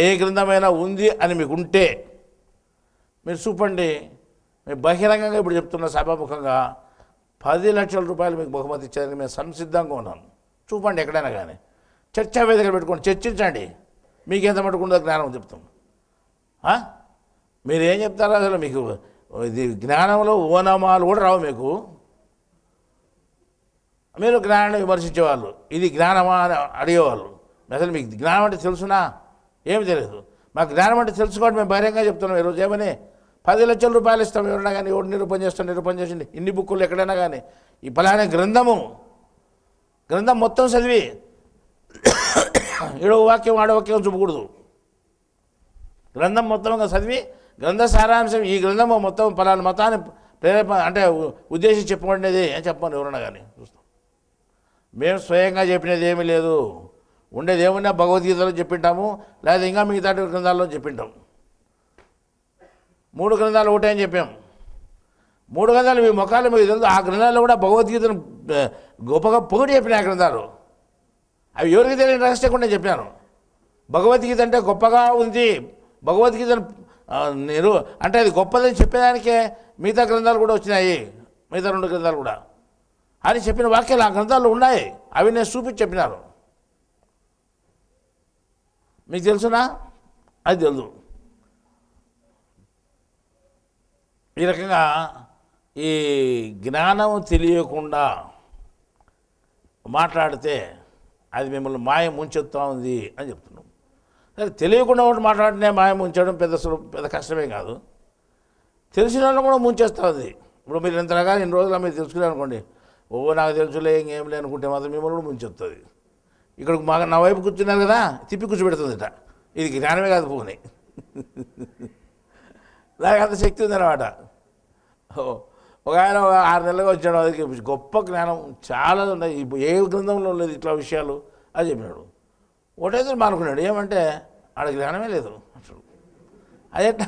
[SPEAKER 1] ఏ గ్రంథమైనా ఉంది అని మీకు ఉంటే మీరు చూపండి. మేము బహిరంగంగా ఇప్పుడు చెప్తున్న సభాముఖంగా 10 లక్షల రూపాయలు మీకు బహుమతి ఇచ్చేందుకు మేము సంసిద్ధంగా ఉన్నాను. చూపండి ఎక్కడైనా కానీ, చర్చా వేదికలు పెట్టుకోండి, చర్చించండి. మీకెంత మటుకుందో జ్ఞానం చెప్తాం. మీరేం చెప్తారో అసలు మీకు ఇది జ్ఞానంలో ఓనమాలు కూడా రావు మీకు. మీరు జ్ఞానాన్ని విమర్శించేవాళ్ళు, ఇది జ్ఞానమా అని అడిగేవాళ్ళు. అసలు మీకు జ్ఞానం అంటే తెలుసునా? ఏమి తెలియదు. మాకు జ్ఞానం అంటే తెలుసుకోండి. మేము బహిరంగంగా చెప్తున్నాం. ఈరోజు ఏమని 10 లక్షల రూపాయలు ఇస్తాం ఎవరైనా కానీ, ఎవరు నిరూపణ చేసింది ఇన్ని బుక్కులు ఎక్కడైనా కానీ. ఈ ఫలానా గ్రంథం మొత్తం చదివి ఏడో వాక్యం ఆడో వాక్యం చూపకూడదు. గ్రంథం మొత్తంగా చదివి గ్రంథ సారాంశం, ఈ గ్రంథము మొత్తం ఫలానా మతాన్ని అంటే ఉద్దేశించి చెప్పబడినది అని చెప్పమని ఎవరన్నా కానీ చూస్తాం. మేము స్వయంగా చెప్పినది ఏమీ లేదు. ఉండేది ఏమన్నా భగవద్గీతలో చెప్పింటాము, లేదా ఇంకా మిగతా గ్రంథాల్లో చెప్పింటాం. 3 గ్రంథాలు ఒకటే అని చెప్పాం. 3 గ్రంథాలు మీ ముఖాలు మీకు తెలుసు. ఆ గ్రంథాల్లో కూడా భగవద్గీతను గొప్పగా పొగిడి చెప్పిన ఆ గ్రంథాలు. అవి ఎవరికి తెలియని రహస్యం నేను చెప్పాను. భగవద్గీత అంటే గొప్పగా ఉంది, భగవద్గీతను అంటే అది గొప్పదని చెప్పేదానికే మిగతా గ్రంథాలు కూడా వచ్చినాయి, మిగతా 2 గ్రంథాలు కూడా అని చెప్పిన వాక్యాలు ఆ గ్రంథాల్లో ఉన్నాయి. అవి నేను చూపించి చెప్పినాను. మీకు తెలుసునా? అది తెలుసు. ఈ రకంగా ఈ జ్ఞానం తెలియకుండా మాట్లాడితే అది మిమ్మల్ని మాయ ముంచెత్తా ఉంది అని చెప్తున్నాం. సరే, తెలియకుండా ఒకటి మాట్లాడితే మాయ ముంచడం పెద్ద కష్టమే కాదు. తెలిసిన వాళ్ళు కూడా ముంచేస్తూ ఉంది. ఇప్పుడు మీరు ఇంత రకాల ఇన్ని రోజులు మీరు తెలుసుకునే అనుకోండి, నాకు తెలుసులే ఇంకేం లే అనుకుంటే మాత్రం మిమ్మల్ని కూడా ముంచెత్తుంది. ఇక్కడ నా వైపు కూర్చున్నారు కదా, తిప్పి కూర్చోబెడుతుందిట. ఇది జ్ఞానమే కాదు పోనీ. నాకు అంత శక్తి ఉందన్నమాట. ఒక ఆయన 6 నెలలుగా వచ్చాడు, అది గొప్ప జ్ఞానం చాలా ఉన్నాయి, ఏ గ్రంథంలో లేదు ఇట్లా విషయాలు అని చెప్పినాడు. ఒకటైతే మానుకున్నాడు. ఏమంటే ఆడ జ్ఞానమే లేదు అసలు. అదేట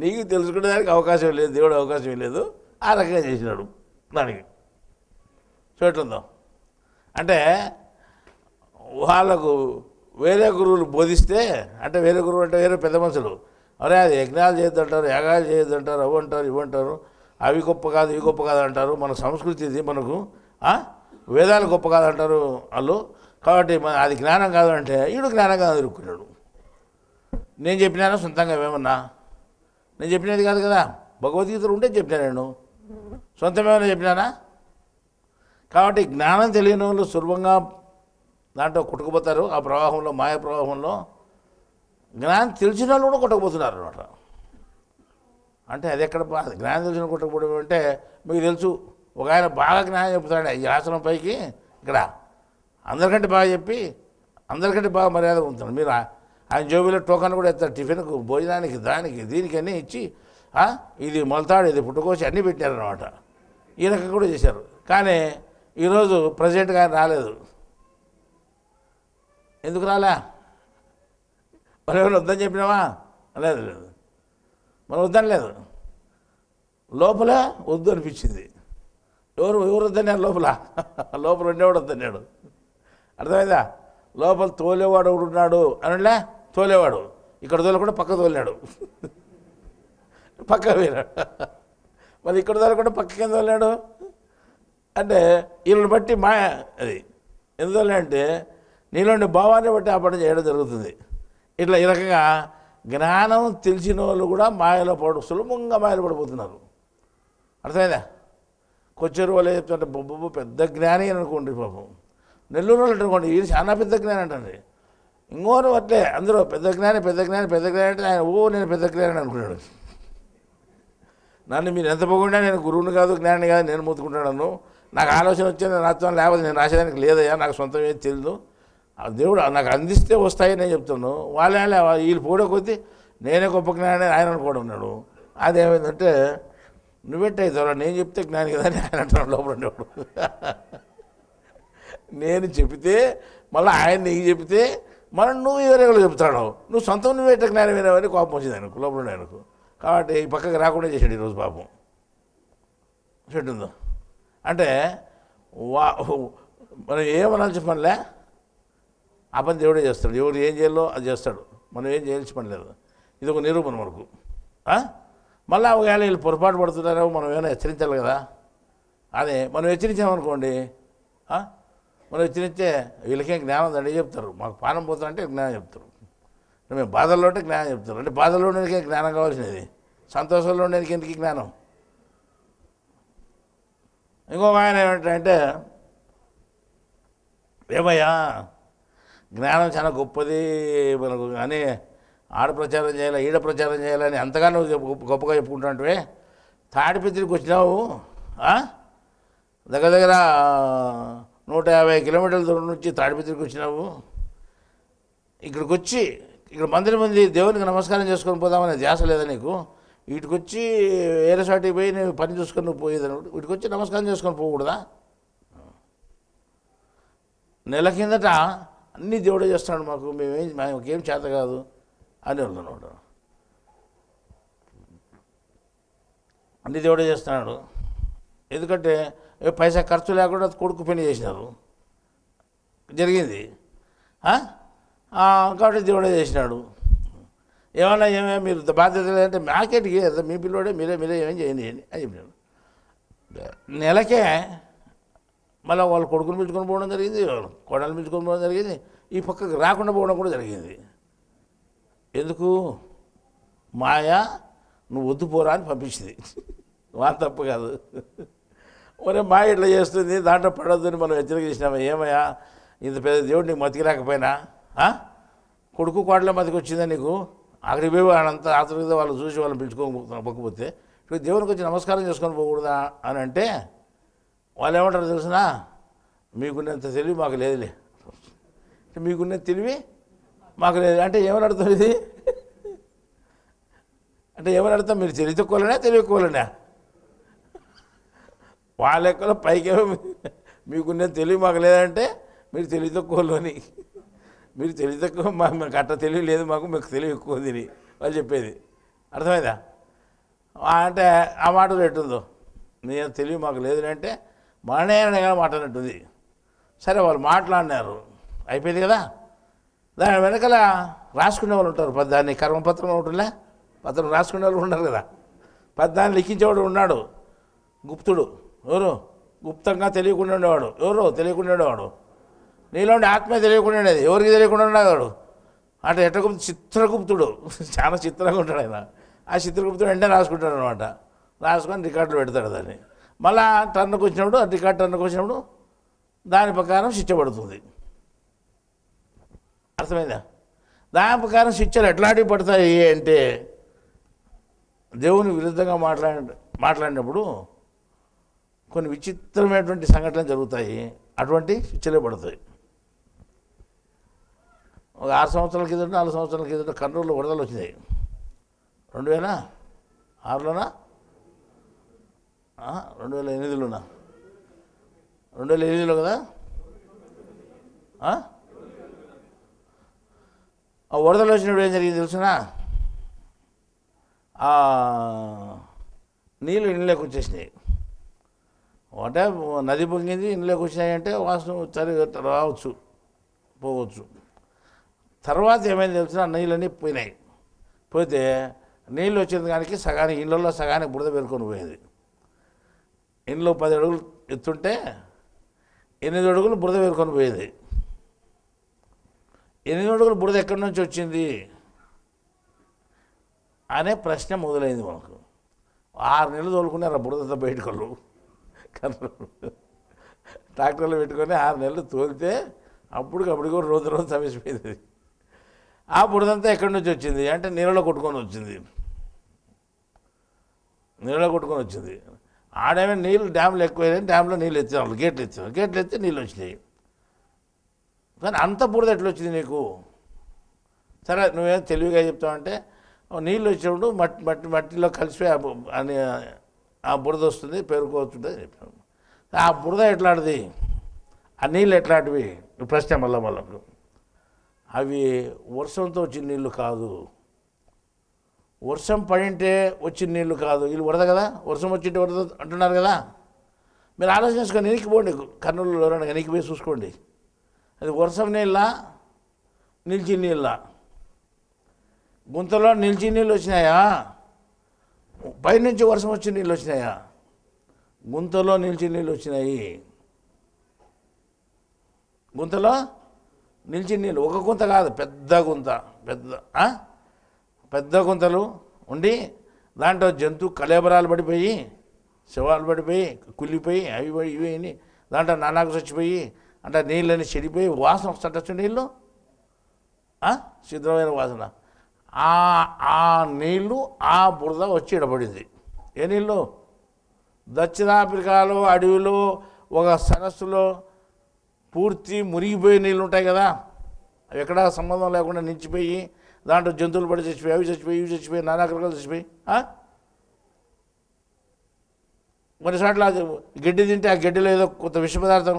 [SPEAKER 1] నీకు తెలుసుకునేదానికి అవకాశం లేదు, దేవుడు అవకాశం లేదు. ఆ రకంగా చేసినాడు దానికి. చూడట్లుందో అంటే వాళ్ళకు వేరే గురువులు బోధిస్తే, అంటే వేరే గురువు అంటే వేరే పెద్ద మనుషులు, అరే అది యజ్ఞాలు చేయొద్దంటారు, యాగాలు చేయొద్దంటారు, అవి అంటారు ఇవి అంటారు, అవి గొప్ప కాదు ఇవి గొప్ప కాదు అంటారు, మన సంస్కృతి ఇది, మనకు వేదాలు గొప్ప కాదంటారు వాళ్ళు, కాబట్టి అది జ్ఞానం కాదు అంటే ఈడు జ్ఞానం కాదు ఇరుక్కున్నాడు. నేను చెప్పినానా సొంతంగా ఏమన్నా? నేను చెప్పినది కాదు కదా, భగవద్గీతలు ఉంటే చెప్పినా, నేను సొంతమేమైనా చెప్పినానా? కాబట్టి జ్ఞానం తెలియని వాళ్ళు సులభంగా దాంట్లో కొట్టుకుపోతారు. ఆ ప్రవాహంలో, మాయ ప్రవాహంలో జ్ఞానం తెలిసిన వాళ్ళు కూడా కొట్టకపోతున్నారు అనమాట. అంటే అది ఎక్కడ జ్ఞానం తెలిసిన కొట్టకపోవడం అంటే మీకు తెలుసు. ఒక ఆయన బాగా జ్ఞానం చెప్తాడు ఈ ఆసనం పైకి, ఇక్కడ అందరికంటే బాగా చెప్పి అందరికంటే బాగా మర్యాద ఉంటుంది. మీరు ఆయన జోబీలో టోకన్ కూడా ఎత్తారు, టిఫిన్కు, భోజనానికి, దానికి దీనికి అన్నీ ఇచ్చి ఇది మొలతాడు, ఇది పుట్టుకోసి అన్నీ పెట్టారనమాట. ఈ రకంగా కూడా చేశారు. కానీ ఈరోజు ప్రెసిడెంట్గా ఆయన రాలేదు. ఎందుకు రాలే? మనం ఎవరు వద్దని చెప్పినావా? లేదు లేదు, మనం వద్దని లేదు. లోపల వద్దు అనిపించింది. ఎవరు వద్దన్నాడు? లోపల ఉండేవాడు వద్దన్నాడు. అర్థమైందా? లోపల తోలేవాడు ఒకడు ఉన్నాడు అనిలే, తోలేవాడు ఇక్కడ తోలకుండా పక్క తోలినాడు, పక్క పోయినాడు. మరి ఇక్కడ తోలకుండా పక్క కింద తోలినాడు అంటే వీళ్ళని బట్టి మాయ. అది ఎందువల్ల అంటే నీలోని భావాన్ని బట్టి ఆ పని చేయడం జరుగుతుంది. ఇట్లా ఈ రకంగా జ్ఞానం తెలిసిన వాళ్ళు కూడా మాయలో సులభంగా మాయలు పడిపోతున్నారు. అర్థమైందా? కొచ్చేరు వాళ్ళు చెప్తుంటే బొబ్బు పెద్ద జ్ఞాని అని అనుకోండి, పాపం నెల్లూరు వాళ్ళు అనుకోండి, ఇది చాలా పెద్ద జ్ఞాని అంటండి. ఇంకోరు అట్లే అందరూ పెద్ద జ్ఞాని అంటే ఆయన నేను పెద్ద జ్ఞాని అని అనుకున్నాడు. నన్ను మీరు ఎంత పోకుండా నేను గురువుని కాదు జ్ఞాని కాదు నేను మూతుకుంటాను. నాకు ఆలోచన వచ్చి నేను రాస్తాను, లేకపోతే నేను రాసేదానికి లేదయ్యా, నాకు సొంతం ఏది తెలియదు. దేవుడు నాకు అందిస్తే వస్తాయని నేను చెప్తాను. వాళ్ళే వీళ్ళు పోడే కొద్దీ నేనే గొప్ప జ్ఞాని ఆయన కూడా ఉన్నాడు. అదేమైందంటే నువ్వెట్టయితావు, నేను చెప్తే జ్ఞాని కదా అని ఆయన అంటున్నాడు లోపల ఉండేవాడు. నేను చెబితే మళ్ళీ ఆయన నీకు చెబితే మనం నువ్వు ఎవరెవరు చెప్తాడు, నువ్వు సొంతం నువ్వేట జ్ఞానం వినావని కోపం వచ్చింది ఆయనకు, లోపల ఉండే ఆయనకు. కాబట్టి ఈ పక్కకి రాకుండా చేసాడు ఈరోజు పాపం. చెట్టుందో అంటే మనం ఏమనాల్సిన పనిలే, ఆ పని దేవుడే చేస్తాడు. ఎవరు ఏం చేయాలో అది చేస్తాడు, మనం ఏం చేయాల్సిన పని లేదు. ఇది ఒక నిరూపణ మనకు. మళ్ళీ ఒకవేళ వీళ్ళు పొరపాటు పడుతున్నారో మనం ఏమైనా హెచ్చరించాలి కదా. అదే మనం హెచ్చరించామనుకోండి, మనం హెచ్చరించే వీళ్ళకేం జ్ఞానం ఉందండి చెప్తారు, మాకు పానం పోతుందంటే జ్ఞానం చెప్తారు. మేము బాధల్లో ఉంటే జ్ఞానం చెప్తారు. అంటే బాధల్లో ఉండేకే జ్ఞానం కావాల్సినది, సంతోషంలో ఉండేది ఎందుకు జ్ఞానం. ఇంకొక ఆయన ఏమంటారంటే, ఏమయ్యా జ్ఞానం చాలా గొప్పది మనకు అని ఆడ ప్రచారం చేయాలి ఈడ ప్రచారం చేయాలని అంతగానో గొప్పగా చెప్పుకుంటున్నట్టువే, తాడిపత్రికి వచ్చినావు, దగ్గర దగ్గర 150 కిలోమీటర్ల దూరం నుంచి తాడిపత్రికి వచ్చినావు, ఇక్కడికి వచ్చి ఇక్కడ మంది దేవునికి నమస్కారం చేసుకొని పోదామనే ధ్యాస లేదా నీకు, వీటికి వచ్చి వేరే చోటికి పోయి నేను పని చూసుకొని నువ్వు పోయేదని, వీటికి వచ్చి నమస్కారం చేసుకొని పోకూడదా. నెల కిందట అన్నీ దేవుడే చేస్తున్నాడు, మాకేం చేత కాదు అని అన్నాడు. అన్నీ దేవుడే చేస్తున్నాడు, ఎందుకంటే పైసా ఖర్చు లేకుండా కొడుకు పెళ్లి చేసినారు, జరిగింది. కాబట్టి దేవుడే చేసినాడు. ఏమన్నా మీరు బాధ్యత లేదంటే మాకేటికి మీ పిల్లోడే మీరే ఏమేం చేయండి అని చెప్పినాడు. నెలకే మళ్ళీ వాళ్ళు కొడుకుని పిలుచుకొని పోవడం జరిగింది, కోడలు పిలుచుకొని పోవడం జరిగింది, ఈ పక్కకు రాకుండా పోవడం కూడా జరిగింది. ఎందుకు? మాయా నువ్వు వద్దు పోరా అని పంపించింది, వాళ్ళ తప్పు కాదు. మరి మాయ ఇట్లా చేస్తుంది, దాంట్లో పడొద్దని మనం హెచ్చరిక చేసినామా, ఏమయ్యా ఇంత పెద్ద దేవుడు నీకు మతికి రాకపోయినా కొడుకు కోడల మతికి వచ్చిందా నీకు, అక్కడికి పోయి వాళ్ళంతా ఆతృత వాళ్ళు చూసి వాళ్ళని పిలుచుకోకపోతే ఇప్పుడు దేవునికి వచ్చి నమస్కారం చేసుకొని పోకూడదా అని అంటే వాళ్ళు ఏమంటారు తెలిసినా, మీకున్నంత తెలివి మాకు లేదులే, మీకున్న తెలివి మాకు లేదు అంటే ఏమని అర్థం ఇది? అంటే ఏమని అర్థం? మీరు తెలివి తక్కువలనే తెలివి ఎక్కువలనే వాళ్ళ లెక్కలో పైకేమో మీకున్న తెలివి మాకు లేదంటే మీరు తెలివి తక్కువలోని, మీరు తెలివి తక్కువ, మాకు అట్లా తెలివి లేదు, మీకు తెలివి ఎక్కువ తిని వాళ్ళు చెప్పేది అర్థమైందా? అంటే ఆ మాట ఎట్టుందో, నేను తెలివి మాకు లేదు అంటే మననే మాట్లాడినట్టుంది. సరే వాళ్ళు మాట్లాడినారు, అయిపోయింది కదా. దాని వెనకాల రాసుకునే వాళ్ళు ఉంటారు, దాన్ని కర్మపత్రం ఉంటుందిలే, పత్రం రాసుకునే వాళ్ళు ఉన్నారు కదా, దాన్ని లిఖించేవాడు ఉన్నాడు గుప్తుడు. ఎవరు? గుప్తంగా తెలియకుండా ఉండేవాడు. ఎవరు? తెలియకుండా ఉండేవాడు. నీలోండి ఆత్మే తెలియకుండా ఉండేది, ఎవరికి తెలియకుండా ఉండేవాడు. అంటే ఎట్టగుప్తు చిత్రగుప్తుడు, చాలా చిత్రంగా ఉంటాడు ఆయన. ఆ చిత్రగుప్తుడు వెంటనే రాసుకుంటాడు అనమాట, రాసుకొని రికార్డులు పెడతాడు దాన్ని. మళ్ళా టర్న్కి వచ్చినప్పుడు రికార్డు టర్న్కి వచ్చినప్పుడు దాని ప్రకారం శిక్ష పడుతుంది. అర్థమైందా? దాని ప్రకారం శిక్షలు ఎట్లాంటివి పడతాయి అంటే దేవుని విరుద్ధంగా మాట్లాడినప్పుడు కొన్ని విచిత్రమైనటువంటి సంఘటనలు జరుగుతాయి, అటువంటి శిక్షలే పడతాయి. ఒక 6 సంవత్సరాల కిందట 4 సంవత్సరాల కిందట కర్నూలులో వరదలు వచ్చినాయి. 2006లోనా 2008లోనా? 2008లో కదా. ఆ వరదలు వచ్చినప్పుడు ఏం జరిగింది తెలుసునా? నీళ్ళు ఇంట్లోకి వచ్చేసినాయి. అంటే నది పొంగింది, ఇంట్లోకి వచ్చినాయంటే వాసన రావచ్చు, పోవచ్చు. తర్వాత ఏమైంది తెలిసిన? నీళ్ళన్నీ పోయినాయి. పోతే నీళ్ళు వచ్చిన దానికి సగానికి ఇళ్ళల్లో సగానికి బురద పేరుకొని పోయింది. ఇంట్లో 10 అడుగులు ఎత్తుంటే 8 అడుగులు బురద పేరుకొని పోయింది. 8 అడుగులు బురద ఎక్కడి నుంచి వచ్చింది అనే ప్రశ్న మొదలైంది మనకు. 6 నెలలు తోలుకున్నారు ఆ బురదతో బయటకు వాళ్ళు ట్రాక్టర్లో పెట్టుకొని 6 నెలలు తోలితే అప్పటికప్పుడు రోజు సమసిపోయింది. ఆ బురదంతా ఎక్కడి నుంచి వచ్చింది అంటే నీళ్ళలో కొట్టుకొని వచ్చింది. నీళ్ళ కొట్టుకొని వచ్చింది. ఆడేమో నీళ్ళు డ్యామ్లో ఎక్కువైనాయి, డ్యామ్లో నీళ్ళు ఎత్తినారు, గేట్లు ఎత్తి నీళ్ళు వచ్చినాయి. కానీ అంత బురద ఎట్లా వచ్చింది నీకు? సరే నువ్వేం తెలివిగా చెప్తావంటే నీళ్ళు వచ్చినప్పుడు మట్టిలో కలిసిపోయి అని ఆ బురద వస్తుంది, పేరుకోవచ్చుంటుంది చెప్పాను. ఆ బురద ఎట్లాంటిది, ఆ నీళ్ళు ఎట్లాంటివి? ప్రశ్న మళ్ళీ అవి వర్షంతో వచ్చిన నీళ్ళు కాదు, వర్షం పడింటే వచ్చిన నీళ్ళు కాదు. వీళ్ళు వరద కదా, వర్షం వచ్చింటే వరద అంటున్నారు కదా. మీరు ఆలోచన చేసుకొని ఎనికిపోండి, కర్నూలులో ఎవరైనా ఎనికిపోయి చూసుకోండి. అది వర్షం నీళ్ళ, నిలిచి నీళ్ళ? గుంతలో నిలిచి నీళ్ళు వచ్చినాయా, పైనుంచి వర్షం వచ్చి నీళ్ళు వచ్చినాయా? గుంతలో నిలిచి నీళ్ళు వచ్చినాయి. గుంతలో నిలిచి నీళ్ళు, ఒక గుంత కాదు, పెద్ద గుంత, పెద్ద గుంతలు ఉండి దాంట్లో జంతు కళేబరాలు పడిపోయి, శవాలు పడిపోయి, కుళ్ళిపోయి, అవి ఇవి అని దాంట్లో నానాకు చచ్చిపోయి, అంటే నీళ్ళని చెడిపోయి వాసన వస్తుంటచ్చు నీళ్ళు, శుద్ధమైన వాసన. ఆ నీళ్ళు ఆ బురద వచ్చి ఇడబడింది. ఏ నీళ్ళు? దక్షిణాఫ్రికాలో అడవిలో ఒక సరస్సులో పూర్తి మురిగిపోయే నీళ్ళు ఉంటాయి కదా, అవి ఎక్కడా సంబంధం లేకుండా నిలిచిపోయి దాంట్లో జంతువులు పడి చచ్చిపోయి, అవి చచ్చిపోయి, ఇవి చచ్చిపోయి, నానా రకాలు చచ్చిపోయి. కొన్నిసార్లు అది గడ్డి తింటే ఆ గడ్డిలో ఏదో కొంత విష పదార్థం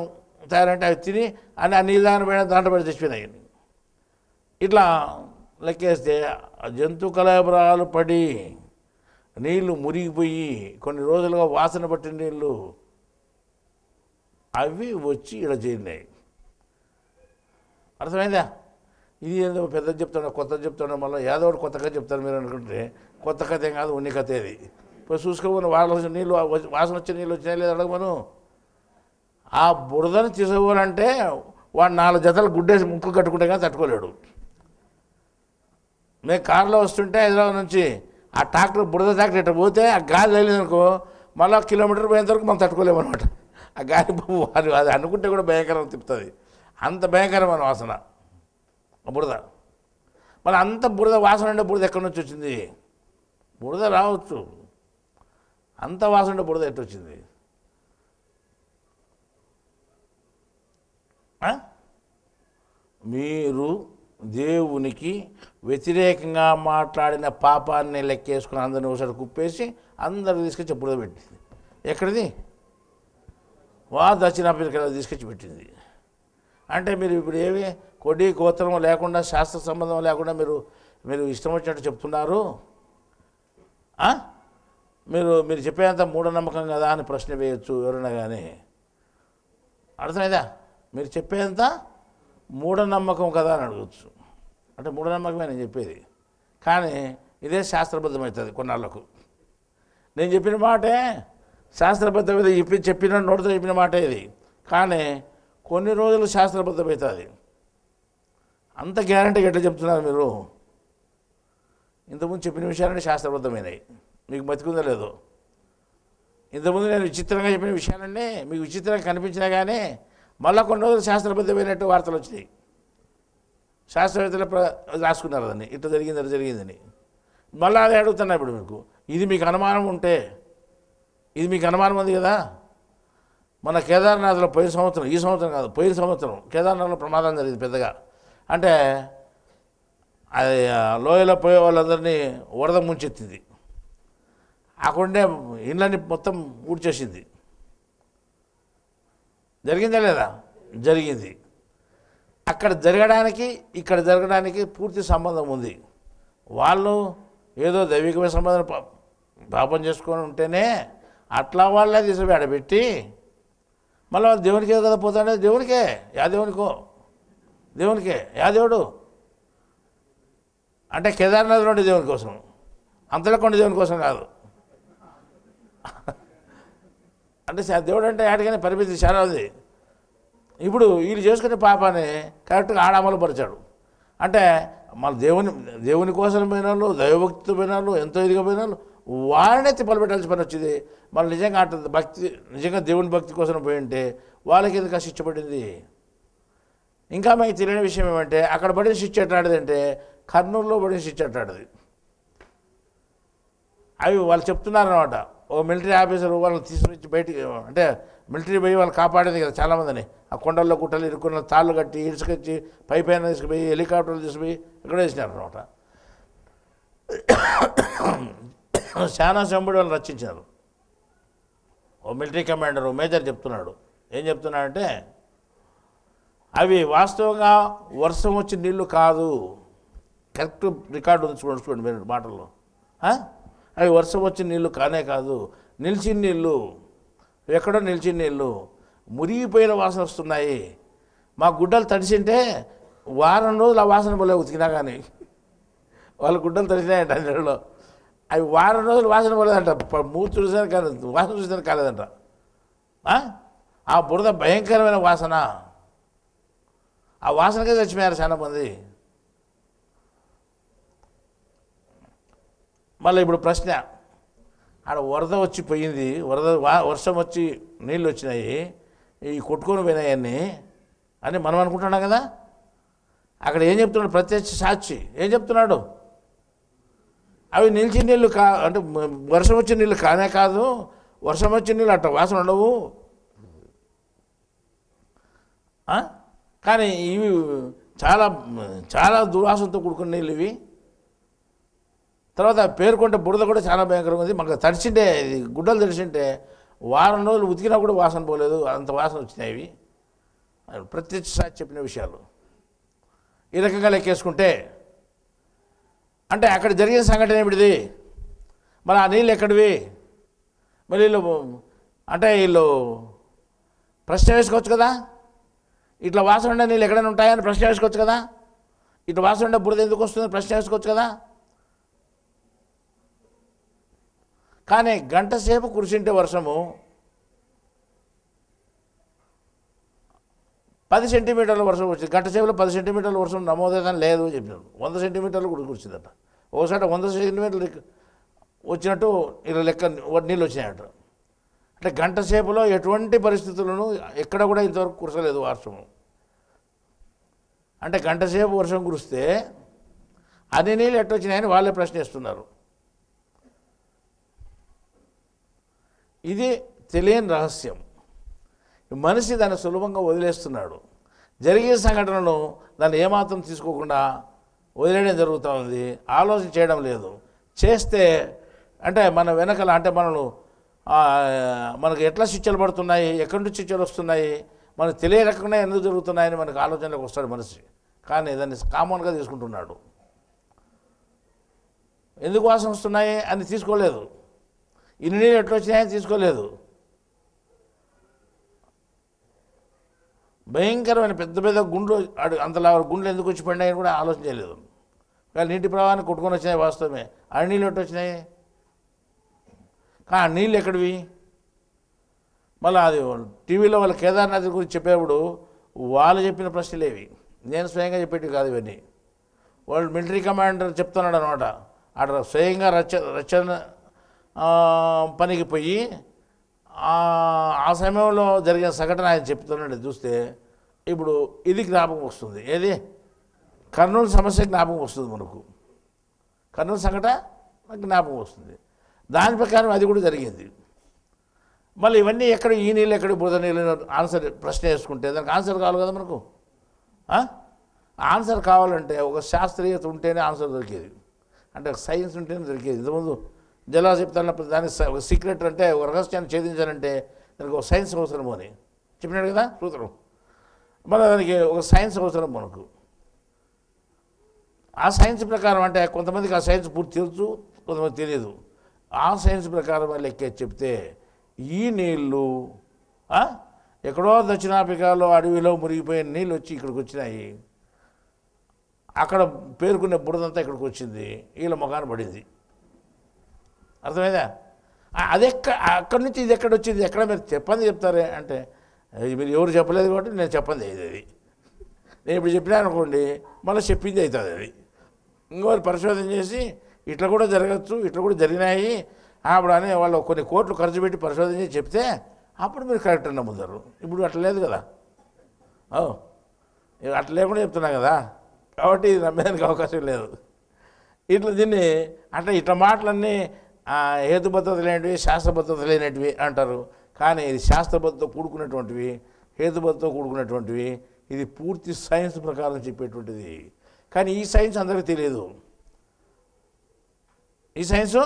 [SPEAKER 1] తయారంటే అవి తిని ఆ నీళ్ళు దాంట్లో పడి చచ్చిపోయినాయి. ఇట్లా లెక్కేస్తే జంతు కళేబరాలు పడి నీళ్లు మురిగిపోయి కొన్ని రోజులుగా వాసన పట్టిన నీళ్ళు అవి వచ్చి ఇలా చేరినాయి. అర్థమైందా? ఇది ఏదో పెద్ద చెప్తాను, కొత్త చెప్తాను, మళ్ళీ ఏదో ఒకటి కొత్త కథ చెప్తాను మీరు అనుకుంటే కొత్త కథ ఏం కాదు, ఉన్ని కథ ఇది. ఇప్పుడు చూసుకోమని వాళ్ళ నీళ్ళు వాసన వచ్చే నీళ్ళు వచ్చినాయి లేదు అడగమను. ఆ బురదను తీసుకోవాలంటే వాడు 4 జతలు గుడ్డేసి ముక్కు కట్టుకుంటే కానీ తట్టుకోలేడు. మేము కారులో వస్తుంటే హైదరాబాద్ నుంచి ఆ ట్రాక్టర్ బురద ట్రాక్టర్ ఇట్లా పోతే ఆ గాలి వెళ్ళిందనుకో మళ్ళీ కిలోమీటర్ పోయేంత వరకు మనం తట్టుకోలేము అనమాట. ఆ గాలి అది అనుకుంటే కూడా భయంకరం తిప్పుతుంది, అంత భయంకరమైన వాసన బురద. మళ్ళీ అంత బురద వాసన ఉండే బురద ఎక్కడి నుంచి వచ్చింది? బురద రావచ్చు, అంత వాసన ఉండే బురద ఎట్టు వచ్చింది? మీరు దేవునికి వ్యతిరేకంగా మాట్లాడిన పాపాన్ని లెక్కేసుకుని అందరిని ఒకసారి కుప్పేసి అందరు తీసుకొచ్చి బురద పెట్టింది. ఎక్కడిది? దక్షిణాఫ్రికాలో తీసుకొచ్చి పెట్టింది. అంటే మీరు ఇప్పుడు ఏమి కొడి గోత్రం లేకుండా శాస్త్ర సంబంధం లేకుండా మీరు ఇష్టం వచ్చినట్టు చెప్తున్నారు. మీరు చెప్పేంత మూఢనమ్మకం కదా అని ప్రశ్న వేయచ్చు ఎవరైనా కానీ. అర్థమైందా? మీరు చెప్పేంత మూఢనమ్మకం కదా అని అడగచ్చు. అంటే మూఢనమ్మకమే నేను చెప్పేది, కానీ ఇదే శాస్త్రబద్ధమవుతుంది కొన్నాళ్ళకు. నేను చెప్పిన మాటే శాస్త్రబద్ధమైతే చెప్పిన నోటితో చెప్పిన మాట ఇది, కానీ కొన్ని రోజులు శాస్త్రబద్ధమవుతుంది. అంత గ్యారంటీగా ఎట్లా చెప్తున్నారు మీరు? ఇంతకుముందు చెప్పిన విషయాలన్నీ శాస్త్రబద్ధమైనవి, మీకు బతికుందో లేదో. ఇంతకుముందు నేను విచిత్రంగా చెప్పిన విషయాలన్నీ మీకు విచిత్రంగా కనిపించినా కానీ మళ్ళీ కొన్ని రోజులు శాస్త్రబద్ధమైనట్టు వార్తలు వచ్చినాయి. శాస్త్రవేత్తలు రాసుకున్నారు దాన్ని, ఇట్లా జరిగింది అట్లా జరిగిందని. మళ్ళీ అదే అడుగుతున్నా ఇప్పుడు మీకు. ఇది మీకు అనుమానం ఉంటే, ఇది మీకు అనుమానం ఉంది కదా. మన కేదార్నాథ్లో పోయిన సంవత్సరం, ఈ సంవత్సరం కాదు, పోయిన సంవత్సరం కేదార్నాథ్లో ప్రమాదం జరిగింది పెద్దగా. అంటే అది లోయలో పోయే వాళ్ళందరినీ వరద ముంచెత్తింది. అక్కడుండే ఇళ్ళని మొత్తం ఊడ్చేసింది. జరిగిందా లేదా? జరిగింది. అక్కడ జరగడానికి ఇక్కడ జరగడానికి పూర్తి సంబంధం ఉంది. వాళ్ళు ఏదో దైవికమైన సంబంధం పాపం చేసుకొని ఉంటేనే అట్లా వాళ్ళే తీసుకుని ఆడబెట్టి మళ్ళీ వాళ్ళు దేవునికే కదా పోతాడే. దేవునికే, దేవునికే యా దేవుడు అంటే కేదార్నాథ్లో ఉండే దేవుని కోసం, అంతలో కొండ దేవుని కోసం కాదు. అంటే దేవుడు అంటే ఆడికనే పరిమితి చాలా ఉంది. ఇప్పుడు వీళ్ళు చేసుకునే పాపాన్ని కరెక్ట్గా ఆడ అమలుపరిచాడు. అంటే మళ్ళీ దేవుని కోసం పోయిన వాళ్ళు, దైవభక్తితో పోయిన వాళ్ళు, ఎంతో ఇదిగా పోయిన వాళ్ళు వారినే తిప్పలు పెట్టాల్సిన పని వచ్చింది. మళ్ళీ నిజంగా నిజంగా దేవుని భక్తి కోసం పోయి ఉంటే వాళ్ళకి ఎందుకు శిక్ష పడింది? ఇంకా మీకు తెలియని విషయం ఏమంటే అక్కడ పడిన శిక్ష ఎట్లాంటిదంటే కర్నూలులో పడిన శిక్ష ఎట్లాంటిది. అవి వాళ్ళు చెప్తున్నారన్నమాట. ఓ మిలిటరీ ఆఫీసర్ వాళ్ళని తీసుకొచ్చి బయటికి, అంటే మిలిటరీ పోయి వాళ్ళు కాపాడేది కదా చాలామందిని, ఆ కొండల్లో గుట్టలు ఇరుక్కున్న తాళ్ళు కట్టి ఇసుకొచ్చి పైన తీసుకుపోయి హెలికాప్టర్లు తీసుకుపోయి ఇక్కడ వేసినారు అనమాట. చాలా సంబడి వాళ్ళు రక్షించారు. ఓ మిలిటరీ కమాండర్ మేజర్ చెప్తున్నాడు, ఏం చెప్తున్నాడంటే అవి వాస్తవంగా వర్షం వచ్చి నీళ్లు కాదు, కరెక్ట్ రికార్డు ఉంచుకోండి మీరు మాటల్లో. అవి వర్షం వచ్చి నీళ్ళు కానే కాదు, నిలిచిన నీళ్ళు, ఎక్కడో నిలిచిన నీళ్ళు, మురిగిపోయిన వాసన వస్తున్నాయి. మా గుడ్డలు తడిసింటే వారం రోజులు ఆ వాసన పోలే ఉతికినా కానీ, వాళ్ళ గుడ్డలు తడిసినాయంట నీళ్ళలో, అవి వారం రోజులు వాసన పోలేదంట, మూడు చూసాను కాలేదు, వాసన చూసాను కాలేదంట. ఆ బురద భయంకరమైన వాసన, ఆ వాసనకే చచ్చిపోయారు చాలామంది. మళ్ళీ ఇప్పుడు ప్రశ్న, ఆడ వరద వచ్చి పోయింది, వర్షం వచ్చి నీళ్ళు వచ్చినాయి, ఈ కొట్టుకొని పోయినాయన్నీ అని మనం అనుకుంటున్నాం కదా. అక్కడ ఏం చెప్తున్నాడు ప్రత్యక్ష సాక్షి, ఏం చెప్తున్నాడు? అవి నిలిచిన నీళ్ళు అంటే వర్షం వచ్చిన నీళ్ళు కానే కాదు, వర్షం వచ్చిన నీళ్ళు అట్ట వాసన ఉండవు, కానీ ఇవి చాలా చాలా దుర్వాసనతో కూడుకున్న నీళ్ళు ఇవి. తర్వాత పేరుకుంటే బురద కూడా చాలా భయంకరంగా ఉంది, మాకు తడిచింటే గుడ్డలు తడిచింటే వారం రోజులు ఉతికినా కూడా వాసన పోలేదు, అంత వాసన వచ్చినాయి ఇవి. ప్రత్యక్ష సాక్షి చెప్పిన విషయాలు ఈ రకంగా లెక్కేసుకుంటే, అంటే అక్కడ జరిగిన సంఘటన ఏమిటిది, మరి ఆ నీళ్ళు ఎక్కడివి? మరి వీళ్ళు అంటే వీళ్ళు ప్రశ్న వేసుకోవచ్చు కదా, ఇట్లా వాసన ఉండే నీళ్ళు ఎక్కడైనా ఉంటాయని ప్రశ్న వేసుకోవచ్చు కదా, ఇట్లా వాసన ఉండే బురద ఎందుకు వస్తుందని ప్రశ్న వేసుకోవచ్చు కదా. కానీ గంట సేపు కురిసింటే వర్షము 10 సెంటీమీటర్ల వర్షం వచ్చింది, గంట సేపులో 10 సెంటీమీటర్ల వర్షం నమోదైందని లేదు చెప్పినారు. 100 సెంటీమీటర్లు కూడా కురిసిందట, ఒకసారి 100 సెంటీమీటర్లు వచ్చినట్టు ఇలా లెక్క నీళ్ళు వచ్చినాయట. అంటే గంట సేపులో ఎటువంటి పరిస్థితులను ఎక్కడ కూడా ఇంతవరకు కురసలేదు వర్షము. అంటే గంట సేపు వర్షం కురిస్తే అన్ని నీళ్ళు ఎట్టొచ్చినాయని వాళ్ళే ప్రశ్నిస్తున్నారు. ఇది తెలియని రహస్యం. మనిషి దాన్ని సులభంగా వదిలేస్తున్నాడు. జరిగే సంఘటనను దాన్ని ఏమాత్రం తీసుకోకుండా వదిలేయడం జరుగుతూ ఉంది, ఆలోచన చేయడం లేదు. చేస్తే అంటే మన వెనకల అంటే మనకు ఎట్లా శిక్షలు పడుతున్నాయి, ఎక్కడి నుంచి శిక్షలు వస్తున్నాయి, మనకు తెలియకుండా ఎందుకు జరుగుతున్నాయని మనకు ఆలోచనలోకి వస్తాడు మనిషి. కానీ దాన్ని కామన్గా తీసుకుంటున్నాడు. ఎందుకు వాసన వస్తున్నాయి అని తీసుకోలేదు, ఇన్ని నీళ్ళు ఎట్లా వచ్చినాయని తీసుకోలేదు. భయంకరమైన పెద్ద పెద్ద గుండ్లు అంతలా గుండ్లు ఎందుకు వచ్చి పడినాయని కూడా ఆలోచన చేయలేదు. కానీ నీటి ప్రవాహాన్ని కొట్టుకొని వచ్చినాయి వాస్తవమే, ఆ నీళ్ళు ఎట్టు వచ్చినాయి, కానీ ఆ నీళ్ళు ఎక్కడివి? మళ్ళీ అది టీవీలో వాళ్ళ కేదార్నాథ్ గురించి చెప్పేప్పుడు వాళ్ళు చెప్పిన ప్రశ్నలేవి, నేను స్వయంగా చెప్పేటివి కాదు ఇవన్నీ. వాళ్ళు మిలిటరీ కమాండర్ చెప్తున్నాడు అనమాట, అక్కడ స్వయంగా రక్షణ పనికి పోయి ఆ సమయంలో జరిగిన సంఘటన ఆయన చెప్తున్నాడు. చూస్తే ఇప్పుడు ఇది జ్ఞాపకం వస్తుంది, ఏది కర్నూలు సమస్య జ్ఞాపకం వస్తుంది మనకు, కర్నూలు సంఘటన జ్ఞాపకం వస్తుంది. దాని ప్రకారం అది కూడా జరిగింది. మళ్ళీ ఇవన్నీ ఎక్కడ, ఈ నీళ్ళు ఎక్కడ, బురద నీళ్ళు ఆన్సర్ ప్రశ్న వేసుకుంటే దానికి ఆన్సర్ కావాలి కదా మనకు. ఆన్సర్ కావాలంటే ఒక శాస్త్రీయత ఉంటేనే ఆన్సర్ దొరికేది, అంటే సైన్స్ ఉంటేనే దొరికేది. ఇంతకుముందు జలా చెప్తానప్పుడు దానికి ఒక సీక్రెట్ అంటే ఒక రహస్యాన్ని ఛేదించాలంటే దానికి ఒక సైన్స్ అవసరం అని చెప్పినాడు కదా సూత్రం. మళ్ళీ దానికి ఒక సైన్స్ అవసరం మనకు. ఆ సైన్స్ ప్రకారం అంటే కొంతమందికి ఆ సైన్స్ పూర్తి తెలుసు, కొంతమంది తెలియదు. ఆ సైన్స్ ప్రకారం లెక్కే చెప్తే ఈ నీళ్ళు ఎక్కడో దక్షిణాఫ్రికాలో అడవిలో మురిగిపోయిన నీళ్ళు వచ్చి ఇక్కడికి వచ్చినాయి, అక్కడ పేరుకునే బురదంతా ఇక్కడికి వచ్చింది, వీళ్ళ ముఖాన పడింది. అర్థమైందా? అది అక్కడి నుంచి ఇది ఎక్కడ వచ్చింది, ఎక్కడ మీరు చెప్పండి చెప్తారే అంటే మీరు ఎవరు చెప్పలేదు కాబట్టి నేను చెప్పండి అది. నేను ఇప్పుడు చెప్పినా అనుకోండి మళ్ళీ చెప్పింది అవుతుంది అది. ఇంకోటి పరిశోధన చేసి ఇట్లా కూడా జరగచ్చు, ఇట్లా కూడా జరిగినాయి అప్పుడు అని వాళ్ళు కొన్ని కోట్లు ఖర్చు పెట్టి పరిశోధన చేసి చెప్తే అప్పుడు మీరు కరెక్ట్ నమ్ముతారు. ఇప్పుడు అట్లా లేదు కదా, అట్లా లేకుండా చెప్తున్నా కదా, కాబట్టి ఇది నమ్మేదానికి అవకాశం లేదు. ఇట్లా దీన్ని అంటే ఇట్లా మాటలన్నీ హేతుబద్ధత లేనివి శాస్త్రబద్ధత లేనటివి అంటారు. కానీ ఇది శాస్త్రబద్ధతో కూడుకున్నటువంటివి, హేతుబద్ధతో కూడుకున్నటువంటివి. ఇది పూర్తి సైన్స్ ప్రకారం చెప్పేటువంటిది. కానీ ఈ సైన్స్ అందరికీ తెలియదు. ఈ సైన్సు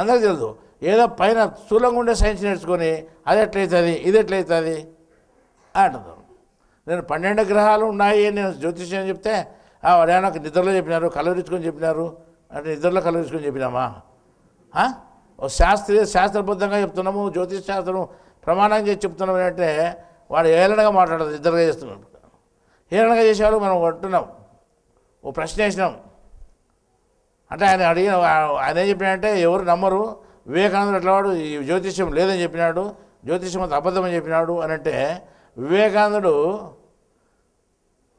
[SPEAKER 1] అందరికీ తెలియదు. ఏదో పైన స్థూలంగా ఉండే సైన్స్ నేర్చుకొని అది ఎట్లయితుంది, ఇది ఎట్లయితుంది అంటున్నారు. నేను 12 గ్రహాలు ఉన్నాయి నేను జ్యోతిష్యం చెప్తే వాడు నాకు నిద్రలో చెప్పినారు, కలవరించుకొని చెప్పినారు అంటే నిద్రలో కలవరించుకొని చెప్పినామా? శాస్త్రబద్ధంగా చెప్తున్నాము, జ్యోతిష్ శాస్త్రం ప్రమాణం చేసి చెప్తున్నాం అంటే వాడు ఏలనగా మాట్లాడదు, నిద్రగా చేస్తున్నాడు. ఏలనగా చేసేవాళ్ళు మనం అంటున్నాం, ఓ ప్రశ్న వేసినాం అంటే ఆయన ఏం చెప్పినాడంటే ఎవరు నమ్మరు, వివేకానందుడు ఎట్లా వాడు ఈ జ్యోతిష్యం లేదని చెప్పినాడు, జ్యోతిష్యం అంత అబద్ధమని చెప్పినాడు అని అంటే, వివేకానందుడు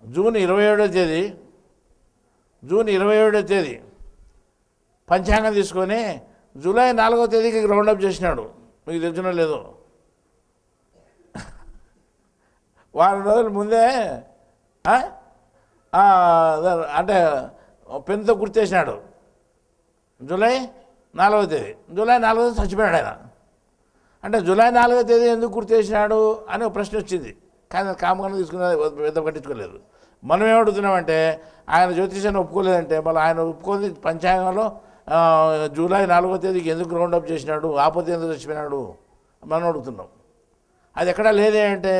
[SPEAKER 1] జూన్ 27వ తేదీ పంచాంగం తీసుకొని జూలై 4వ తేదీకి రౌండప్ చేసినాడు. మీకు తెలిసిన లేదు, వారం రోజుల ముందే అంటే పెన్తో గుర్తేసినాడు. జూలై 4వ తేదీ, జూలై 4వ తేదీ చచ్చిపోయాడు ఆయన. అంటే జూలై 4వ తేదీ ఎందుకు గుర్తేసినాడు అని ఒక ప్రశ్న వచ్చింది. కానీ కామగా తీసుకున్నది పెద్ద పట్టించుకోలేదు. మనం ఏమడుగుతున్నామంటే ఆయన జ్యోతిషాన్ని ఒప్పుకోలేదంటే మళ్ళీ ఆయన ఒప్పుకొని పంచాంగంలో జూలై 4వ తేదీకి ఎందుకు రౌండప్ చేసినాడు, ఆపత్తి ఎందుకు చచ్చిపోయినాడు మనం అడుగుతున్నాం. అది ఎక్కడా లేదే అంటే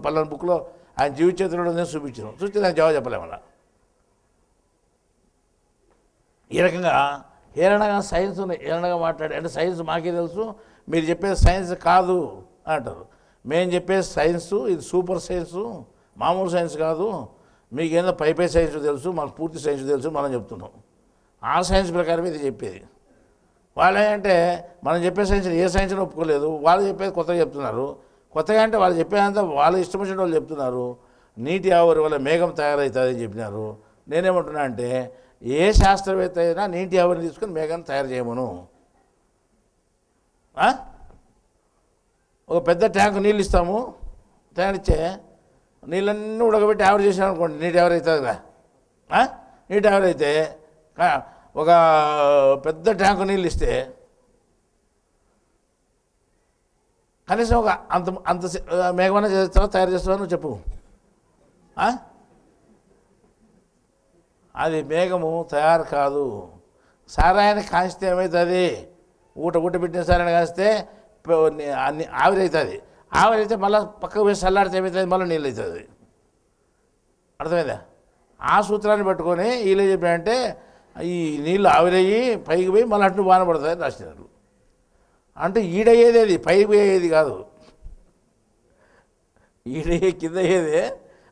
[SPEAKER 1] పలానా బుక్లో ఆయన జీవిత చరిత్రలో చూపించాను, చూస్తే దానికి జవాబు చెప్పలేమన్నా. ఈ రకంగా ఏలనగా సైన్స్ని ఏలనగా మాట్లాడి అంటే సైన్స్ మాకే తెలుసు, మీరు చెప్పేది సైన్స్ కాదు అంటారు. మేము చెప్పే సైన్సు ఇది సూపర్ సైన్సు, మామూలు సైన్స్ కాదు, మీకేందో పై సైన్స్ తెలుసు, మనకు పూర్తి సైన్స్ తెలుసు మనం చెప్తున్నాం. ఆ సైన్స్ ప్రకారం ఇది చెప్పేది. వాళ్ళు ఏంటంటే మనం చెప్పే సైన్స్ ఏ సైన్స్ని ఒప్పుకోలేదు, వాళ్ళు చెప్పేది కొత్తగా చెప్తున్నారు. కొత్తగా అంటే వాళ్ళు చెప్పేదంతా వాళ్ళు ఇష్టం వచ్చిన వాళ్ళు చెప్తున్నారు. నీటి ఆవిరి వల్ల మేఘం తయారవుతుంది అని చెప్పినారు. నేనేమంటున్నా అంటే ఏ శాస్త్రవేత్త అయినా నీటి ఆవిరిని తీసుకొని మేఘాన్ని తయారు చేయమను. ఒక పెద్ద ట్యాంకు నీళ్ళు ఇస్తాము, తయారిచ్చే నీళ్ళన్నీ ఉడకబెట్టి ఆవిరి చేసినాం అనుకోండి, నీటి ఆవిరి అవుతుందిగా. నీటి ఆవిరి అయితే ఒక పెద్ద ట్యాంకు నీళ్ళు ఇస్తే కనీసం ఒక అంత అంత మేఘమైనా చేస్తావా, తయారు చేస్తావా నువ్వు చెప్పు. అది మేఘము తయారు కాదు. సారాయాన్ని కాస్తే ఏమవుతుంది, ఊట పెట్టిన సారాన్ని కాస్తే అన్ని ఆవిరి అవుతుంది. ఆవిరి అయితే మళ్ళీ పక్కకు పోయి చల్లాడితే ఏమవుతుంది, మళ్ళీ నీళ్ళు అవుతుంది. అర్థమైందా? ఆ సూత్రాన్ని పట్టుకొని వీళ్ళు చెప్పారంటే ఈ నీళ్ళు ఆవిరయ్యి పైకి పోయి మళ్ళీ అటు బాగా పడుతుంది రాసినారు. అంటే ఈడయ్యేది అది పైకి పోయేది కాదు, ఈడయ్యే కింద అయ్యేదే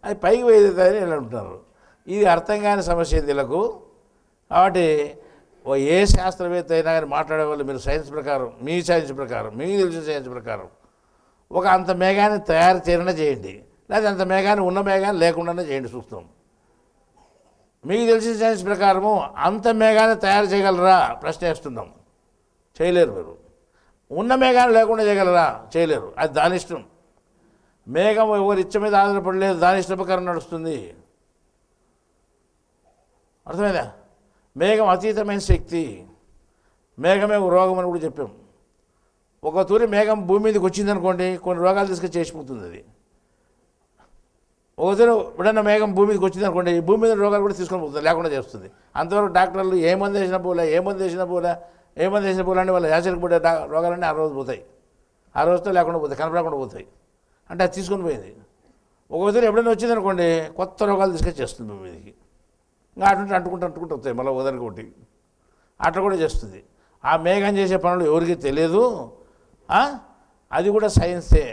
[SPEAKER 1] అది పైకి పోయేది అని వీళ్ళు అంటున్నారు. ఇది అర్థం కాని సమస్య వీళ్ళకు. కాబట్టి ఏ శాస్త్రవేత్త అయినా కానీ మాట్లాడే వాళ్ళు మీరు సైన్స్ ప్రకారం, మీ సైన్స్ ప్రకారం, మీకు తెలిసిన సైన్స్ ప్రకారం ఒక అంత మేఘాన్ని తయారు చేయకుండా చేయండి, లేదా అంత మేఘాన్ని ఉన్న మేఘాన్ని లేకుండానే చేయండి చూస్తాం. మీకు తెలిసిన సైన్స్ ప్రకారము అంత మేఘాన్ని తయారు చేయగలరా ప్రశ్న వేస్తున్నాం. చేయలేరు. మీరు ఉన్న మేఘాన్ని లేకుండా చేయగలరా? చేయలేరు. అది దాని ఇష్టం. మేఘం ఎవరి ఇచ్చ మీద ఆధారపడలేదు, దాని ఇష్ట ప్రకారం నడుస్తుంది. అర్థమైందా? మేఘం అతీతమైన శక్తి. మేఘమే ఒక రోగం అని కూడా చెప్పాం. ఒక తూరి మేఘం భూమి మీదకి వచ్చిందనుకోండి కొన్ని రోగాలు తీసుకొని చేసిపోతుంది. అది ఒక తూరి ఎప్పుడన్నా మేఘం భూమి మీదకి వచ్చిందనుకోండి ఈ భూమి మీద రోగాలు కూడా తీసుకొని పోతుంది, లేకుండా చేస్తుంది. అంతవరకు డాక్టర్లు ఏ మంది వేసినా పోలే అని వాళ్ళ యాచరికి పడే రోగాలన్నీ ఆ రోజు పోతాయి, ఆ రోజుతో లేకుండా పోతాయి, కనపడకుండా పోతాయి. అంటే అది తీసుకొని పోయింది. ఒక్కొక్కసారి ఎప్పుడైనా వచ్చిందనుకోండి కొత్త రోగాలు తీసుకొచ్చేస్తుంది భూమి మీదకి. ఇంకా అటు అంటుకుంటూ వస్తాయి మళ్ళీ ఉదరికి ఒకటి అట్లా కూడా చేస్తుంది. ఆ మేఘం చేసే పనులు ఎవరికి తెలియదు. అది కూడా సైన్సే.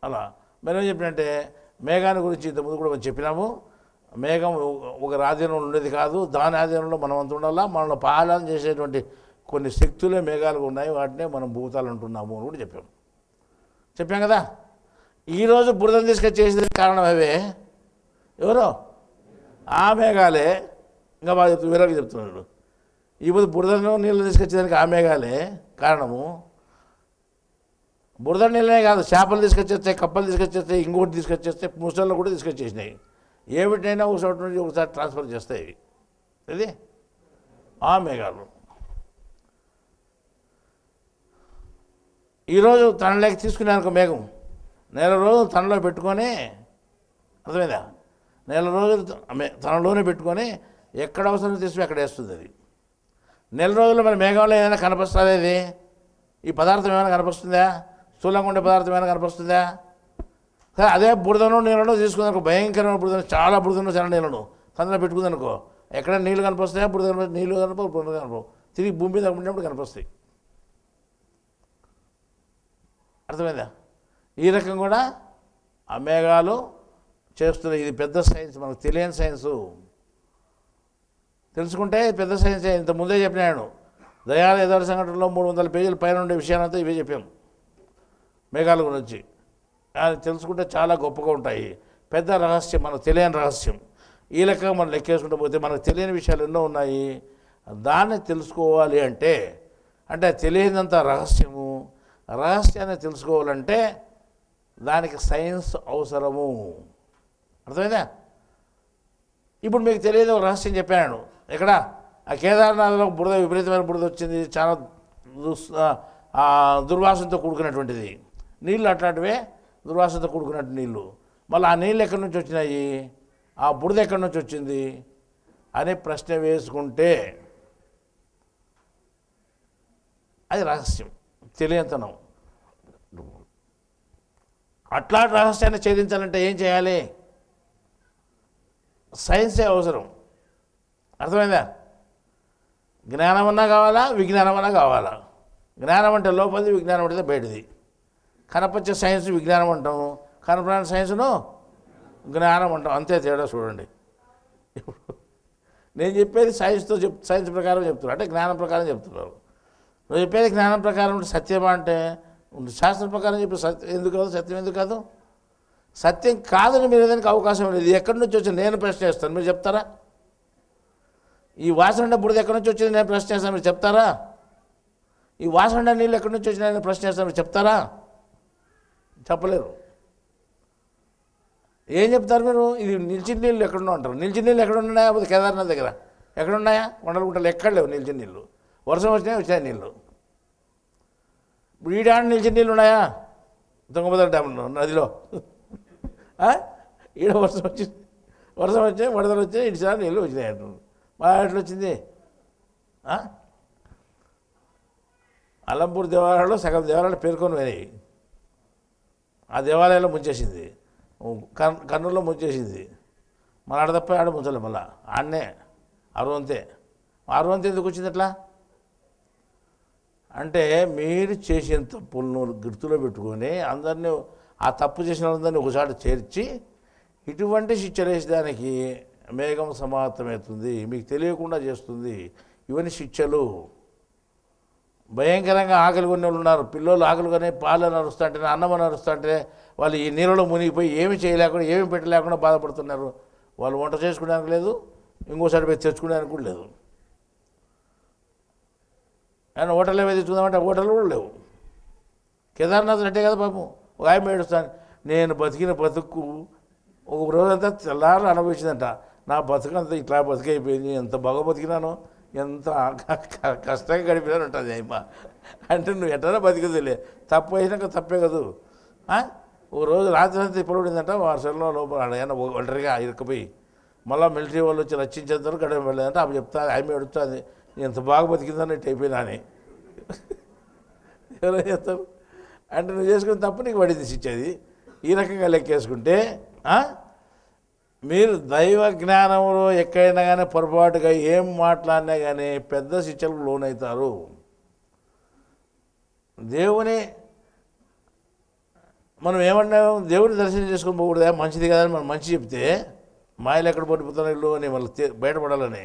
[SPEAKER 1] అలా మనం ఏం చెప్పినంటే మేఘాన్ని గురించి ఇంతకుముందు కూడా మనం చెప్పినాము. మేఘం ఒక ఆధీనంలో ఉండేది కాదు, దాని ఆధీనంలో మనం అంత ఉండాలా. మనల్ని పాలన చేసేటువంటి కొన్ని శక్తులే మేఘాలు ఉన్నాయి, వాటినే మనం భూతాలు అంటున్నాము అని కూడా చెప్పాం కదా. ఈరోజు బురదను తీసుకొచ్చేసిన కారణం అవే. ఎవరో ఆ మేఘాలే. ఇంకా బాగా వేరేగా చెప్తున్నాడు. ఇప్పుడు బురదను నీళ్ళు తీసుకొచ్చేదానికి ఆ మేఘాలే కారణము. బురద నీళ్ళనే కాదు, చేపలు తీసుకొచ్చేస్తాయి, కప్పలు తీసుకొచ్చేస్తాయి, ఇంకోటి తీసుకొచ్చేస్తాయి, ముసళ్ళు కూడా తీసుకొచ్చేసినాయి. ఏమిటైనా ఒక చోట నుంచి ఒకసారి ట్రాన్స్ఫర్ చేస్తాయి. ఇది ఆ మేఘాలు. ఈరోజు తనలోకి తీసుకున్నాను మేఘం, నెల రోజులు తనలో పెట్టుకొని, అర్థమైందా, నెల రోజులు తనలోనే పెట్టుకొని ఎక్కడ అవసరం తీసుకుని అక్కడ వేస్తుంది అది. నెల రోజుల్లో మరి మేఘంలో ఏదైనా కనిపిస్తుంది? అది ఈ పదార్థం ఏమైనా కనిపిస్తుందా? స్థూలంగా ఉండే పదార్థం ఏమైనా కనిపిస్తుందా? సరే, అదే బురదను నీళ్ళను తీసుకుందనుకో, భయంకరమైన బురదను, చాలా బురదను, చాలా నీళ్ళను అందులో పెట్టుకుందనుకో, ఎక్కడ నీళ్ళు కనిపిస్తాయా? బురద కనిపిస్తాయి, నీళ్ళు కనిపో, బురద కనిపో, తిరిగి భూమి మీద ఉన్నప్పుడు కనిపిస్తాయి. అర్థమైందా? ఈ రకం కూడా ఆ మేఘాలు చేస్తున్నాయి. ఇది పెద్ద సైన్స్, మనకు తెలియని సైన్సు. తెలుసుకుంటే పెద్ద సైన్సే. ఇంత ముందే చెప్పినాను, దయాల ఎదురు సంఘటనలో 300 పేజీల పైన ఉండే విషయాలంతా ఇవే చెప్పాం మేఘాల గురించి. అది తెలుసుకుంటే చాలా గొప్పగా ఉంటాయి. పెద్ద రహస్యం, మనకు తెలియని రహస్యం. ఈ లెక్కగా మనం లెక్కేసుకుంటూ పోతే మనకు తెలియని విషయాలు ఎన్నో ఉన్నాయి. దాన్ని తెలుసుకోవాలి అంటే తెలియనంత రహస్యము. రహస్యాన్ని తెలుసుకోవాలంటే దానికి సైన్స్ అవసరము. అర్థమైందా? ఇప్పుడు మీకు తెలియదు ఒక రహస్యం చెప్పాను. ఎక్కడ? ఆ కేదార్నాథ్లో బురద, విపరీతమైన బురద వచ్చింది, చాలా దుర్వాసనతో కూడుకున్నటువంటిది. నీళ్ళు అట్లాంటివే, దుర్వాసనతో కూడుకున్నట్టు నీళ్ళు. మళ్ళీ ఆ నీళ్ళు ఎక్కడి నుంచి వచ్చినాయి, ఆ బురద ఎక్కడి నుంచి వచ్చింది అనే ప్రశ్న వేసుకుంటే అది రహస్యం, తెలియతనం. అట్లాంటి రహస్యాన్ని ఛేదించాలంటే ఏం చేయాలి? సైన్సే అవసరం. అర్థమైందా? జ్ఞానం అన్నా కావాలా, విజ్ఞానం అన్నా కావాలా. జ్ఞానం అంటే లోపలిది, విజ్ఞానం అంటే బయటది. కనపచ్చే సైన్స్ విజ్ఞానం అంటాం, కనపడని సైన్స్ను జ్ఞానం అంటాం. అంతే తేడా చూడండి. నేను చెప్పేది సైన్స్తో సైన్స్ ప్రకారం చెప్తున్నారు, అంటే జ్ఞానం ప్రకారం చెప్తున్నారు. నువ్వు చెప్పేది జ్ఞానం ప్రకారం ఉంటే సత్యమా అంటే శాస్త్రం ప్రకారం చెప్పి సత్యం ఎందుకు కాదు, సత్యం ఎందుకు కాదు? సత్యం కాదని మీరు ఏదైనా అవకాశం లేదు. ఎక్కడి నుంచి వచ్చింది నేను ప్రశ్న చేస్తాను, మీరు చెప్తారా? ఈ వాసన బురద ఎక్కడి నుంచి వచ్చింది నేను ప్రశ్న చేస్తాను, మీరు చెప్తారా? ఈ వాసన నీళ్ళు ఎక్కడి నుంచి వచ్చినా నేను ప్రశ్న చేస్తాను, మీరు చెప్తారా? చెప్పలేరు. ఏం చెప్తారు మీరు? ఇది నిలిచిన నీళ్ళు ఎక్కడున్నా అంటారు. నిలిచిన నీళ్ళు ఎక్కడ ఉన్నాయా? కేదార్నాథ్ దగ్గర ఎక్కడున్నాయా? కొండలు ఎక్కడ లేవు నిలిచిన నీళ్ళు. వర్షం వచ్చినాయి నీళ్ళు. ఇప్పుడు ఈడాడ నిలిచిన నీళ్ళు ఉన్నాయా? తుంగభద్ర డ్యామ్లో, నదిలో. ఈడ వర్షం వచ్చాయి, వరదలు వచ్చాయి, ఇటుసారి నీళ్ళు వచ్చినాయి అంటున్నారు. మా ఎట్లా వచ్చింది? అలంపూర్ దేవాలయంలో సగం దేవాలయాలు పేర్కొని పోయినాయి. ఆ దేవాలయంలో ముంచేసింది, కర్నూలులో ముంచేసింది. మన ఆడ తప్ప ఆడ ముంచలే. మళ్ళీ ఆడనే అరవంతే ఎందుకు వచ్చింది అట్లా అంటే మీరు చేసిన తప్పులను గుర్తులో పెట్టుకొని అందరినీ, ఆ తప్పు చేసిన వాళ్ళందరినీ ఒకసారి చేర్చి ఇటువంటి శిక్షలు వేసేదానికి మేఘం సమాప్తమవుతుంది, మీకు తెలియకుండా చేస్తుంది. ఇవన్నీ శిక్షలు. భయంకరంగా ఆకలి కొన్ని వాళ్ళు ఉన్నారు. పిల్లలు ఆకలి కొని పాలను అరుస్తుంటే, అన్నం అరుస్తుంటే వాళ్ళు ఈ నీళ్ళలో మునిగిపోయి ఏమి చేయలేకుండా, ఏమి పెట్టలేకుండా బాధపడుతున్నారు. వాళ్ళు వంట చేసుకోవడానికి లేదు, ఇంకోసారి పోయి తెచ్చుకోవడానికి కూడా లేదు. ఆయన హోటల్ ఏమైతే తెచ్చుకుందామంటే హోటల్ కూడా లేవు. కేదార్నాథ్ అంటే కదా పాపం. ఒక ఆయన ఏడుస్తాను, నేను బతికిన బతుకు ఒక రోజంతా తెల్లారు అనుభవించిందంట. నా బతుకంతా ఇట్లా బతికైపోయింది, ఎంత బాగా బతికినానో, ఎంత కష్టంగా గడిపినాను ఉంటుంది అయ్యమ్మ. అంటే నువ్వు ఎట్లా బతికదులే, తప్పు అయినాక తప్పే కదూ. ఒక రోజు రాత్రి అంతా తిప్పబడిందంట వర్షంలో లోపల. ఆయన ఒంటరిగా ఇరుక్కుపోయి మళ్ళీ మిలిటరీ వాళ్ళు వచ్చి రక్షించేంతవరకు గడవ వెళ్ళలేదంటే ఆమె చెప్తా, ఆమె అడుగుతుంది ఎంత బాగా బతికిందని ఇటు అయిపోయినా అని. ఎవరో చెప్తారు అంటే నువ్వు చేసుకుని తప్పు నీకు పడింది శిక్షది. ఈ రకంగా లెక్కేసుకుంటే మీరు దైవ జ్ఞానంలో ఎక్కడైనా కానీ పొరపాటుగా ఏం మాట్లాడినా కానీ పెద్ద శిక్షలకు లోనవుతారు. దేవుని మనం ఏమన్నాం, దేవుని దర్శనం చేసుకొని పోకూడదా, మంచిది కదా అని మనం మంచి చెప్తే మాయలు ఎక్కడ పడిపోతాను ఇల్లు అని వాళ్ళు బయటపడాలని.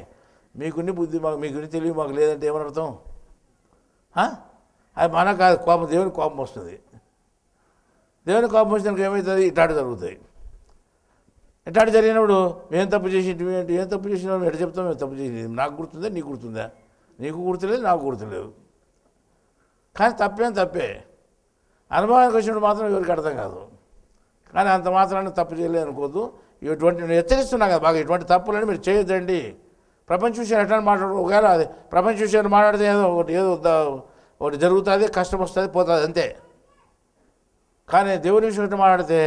[SPEAKER 1] మీకున్ని బుద్ధి మీకున్ని తెలివి మాకు లేదంటే ఏమని అర్థం? అది మన కాదు కోపం, దేవుని కోపం వస్తుంది. దేవుని కోపం వచ్చినాక ఏమవుతుంది? ఇట్లాంటి జరుగుతాయి. ఇట్లాంటి జరిగినప్పుడు మేము తప్పు చేసి ఏం తప్పు చేసిన ఎట్లా చెప్తాం? మేము తప్పు చేసి నాకు గుర్తుందా, నీకు గుర్తుందా? నీకు గుర్తులేదు, నాకు గుర్తులేదు. కానీ తప్పేం తప్పే. అనుభవానికి వచ్చినప్పుడు మాత్రం ఎవరికి అర్థం కాదు. కానీ అంత మాత్రాన్ని తప్పు చేయలేదు అనుకోవద్దు. ఇటువంటి నేను హెచ్చరిస్తున్నా కదా బాగా, ఇటువంటి తప్పులని మీరు చేయొద్దండి. ప్రపంచ విషయాలు ఎట్లా మాట్లాడు, ఒకవేళ అది ప్రపంచ విషయాలు మాట్లాడితే ఏదో ఒకటి జరుగుతుంది, కష్టం వస్తుంది, పోతుంది, అంతే. కానీ దేవుని విషయం మాట్లాడితే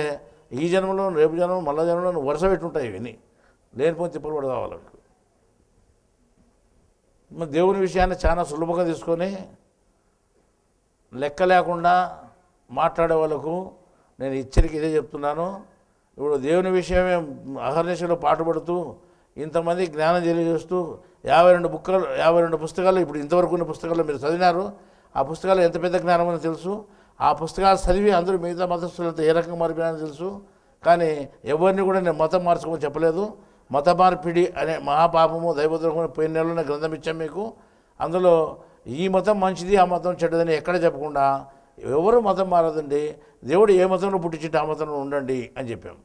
[SPEAKER 1] ఈ జన్మలో రేపు జన్మలో మళ్ళా జన్మలో వరుస పెట్టుంటాయి ఇవన్నీ లేనిపోయి తిప్పలు పడదు వాళ్ళకు. దేవుని విషయాన్ని చాలా సులభంగా తీసుకొని లెక్క లేకుండా మాట్లాడే వాళ్ళకు నేను హెచ్చరిక ఇదే చెప్తున్నాను. ఇప్పుడు దేవుని విషయమే అహర్నిశలో పాటుపడుతూ ఇంతమంది జ్ఞానం తెలియజేస్తూ 52 పుస్తకాలు ఇప్పుడు ఇంతవరకు ఉన్న పుస్తకాల్లో మీరు చదివినారు. ఆ పుస్తకాలు ఎంత పెద్ద జ్ఞానం అని తెలుసు. ఆ పుస్తకాలు చదివి అందరూ మిగతా మతస్థులంతా ఏ రకంగా మారిపోయారని తెలుసు. కానీ ఎవరిని కూడా నేను మతం మార్చుకోమని చెప్పలేదు. మత మార్పిడి అనే మహాపాపము దైవద్రోహం పోయిన నెలలోనే గ్రంథం ఇచ్చాం మీకు. అందులో ఈ మతం మంచిది ఆ మతం చెడ్డదని ఎక్కడ చెప్పకుండా ఎవరు మతం మారదండి, దేవుడు ఏ మతంలో పుట్టించింటే ఆ మతంలో ఉండండి అని చెప్పాం.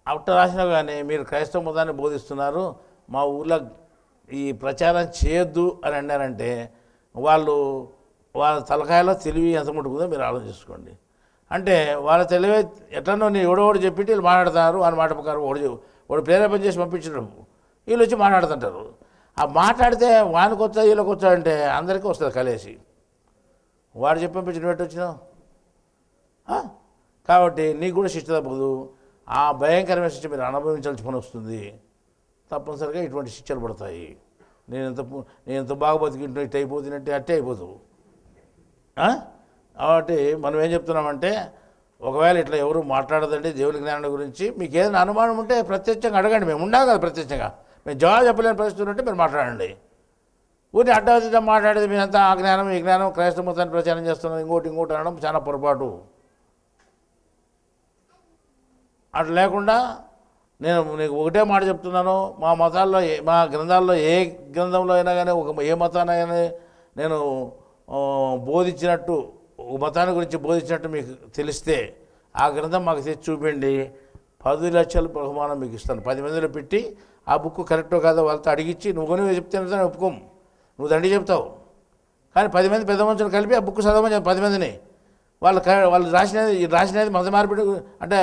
[SPEAKER 1] అట్ట రాసినా కానీ మీరు క్రైస్తవ మతాన్ని బోధిస్తున్నారు, మా ఊళ్ళో ఈ ప్రచారం చేయొద్దు అని అన్నారంటే వాళ్ళ తలకాయలో తెలివి ఎంత ముట్టుకుందో మీరు ఆలోచించుకోండి. అంటే వాళ్ళ తెలివి ఎట్లనో నీ ఎవడోడు చెప్పి వీళ్ళు మాట్లాడతారు అని మాట ప్రకారం వాడు ప్రేరేపణ చేసి పంపించడం వీళ్ళు వచ్చి మాట్లాడుతుంటారు. ఆ మాట్లాడితే వానికి వచ్చా వీళ్ళకి వచ్చా అంటే అందరికీ వస్తుంది కలిసి. వాడు చెప్పి పంపించిన పెట్టి వచ్చినావు కాబట్టి నీకు కూడా శిక్ష తప్పదు. ఆ భయంకరమైన శిక్ష మీరు అనుభవించాల్సి పని వస్తుంది. తప్పనిసరిగా ఇటువంటి శిక్షలు పడతాయి. నేను ఎంత బాగా బతికింటున్నా ఇట్టు అయిపోతున్నట్టే అట్టే అయిపోతావు. కాబట్టి మనం ఏం చెప్తున్నామంటే ఒకవేళ ఇట్లా ఎవరు మాట్లాడదండి దేవుని జ్ఞానం గురించి, మీకు ఏదైనా అనుమానం ఉంటే ప్రత్యక్షంగా అడగండి. మేము ఉండాలి కదా ప్రత్యక్షంగా, మేము జవాబు చెప్పలేని పరిస్థితులు ఉంటే మీరు మాట్లాడండి. ఊరిని అడ్డవచ్చిగా మాట్లాడేది మీరంతా ఆ జ్ఞానం ఈ జ్ఞానం క్రైస్తవ మతాన్ని ప్రచారం చేస్తున్నాం ఇంకోటి అనడం చాలా పొరపాటు. అట్లా లేకుండా నేను నీకు ఒకటే మాట చెప్తున్నాను, మా మతాల్లో మా గ్రంథాల్లో ఏ గ్రంథంలో అయినా కానీ ఏ మతానైనా నేను బోధించినట్టు ఒక మతాన్ని గురించి బోధించినట్టు మీకు తెలిస్తే ఆ గ్రంథం మాకు తెచ్చి చూపిండి, 10 లక్షల బహుమానం మీకు ఇస్తాను. 10 మందిలో పెట్టి ఆ బుక్ కరెక్టో కాదో వాళ్ళతో అడిగించి నువ్వు చెప్తే ఒప్పుకోము, నువ్వు దండి చెప్తావు. కానీ 10 మంది పెద్ద మనుషులు కలిపి ఆ బుక్ చదవమని చెప్పి 10 మందిని వాళ్ళు రాసినది మత మార్పిడి అంటే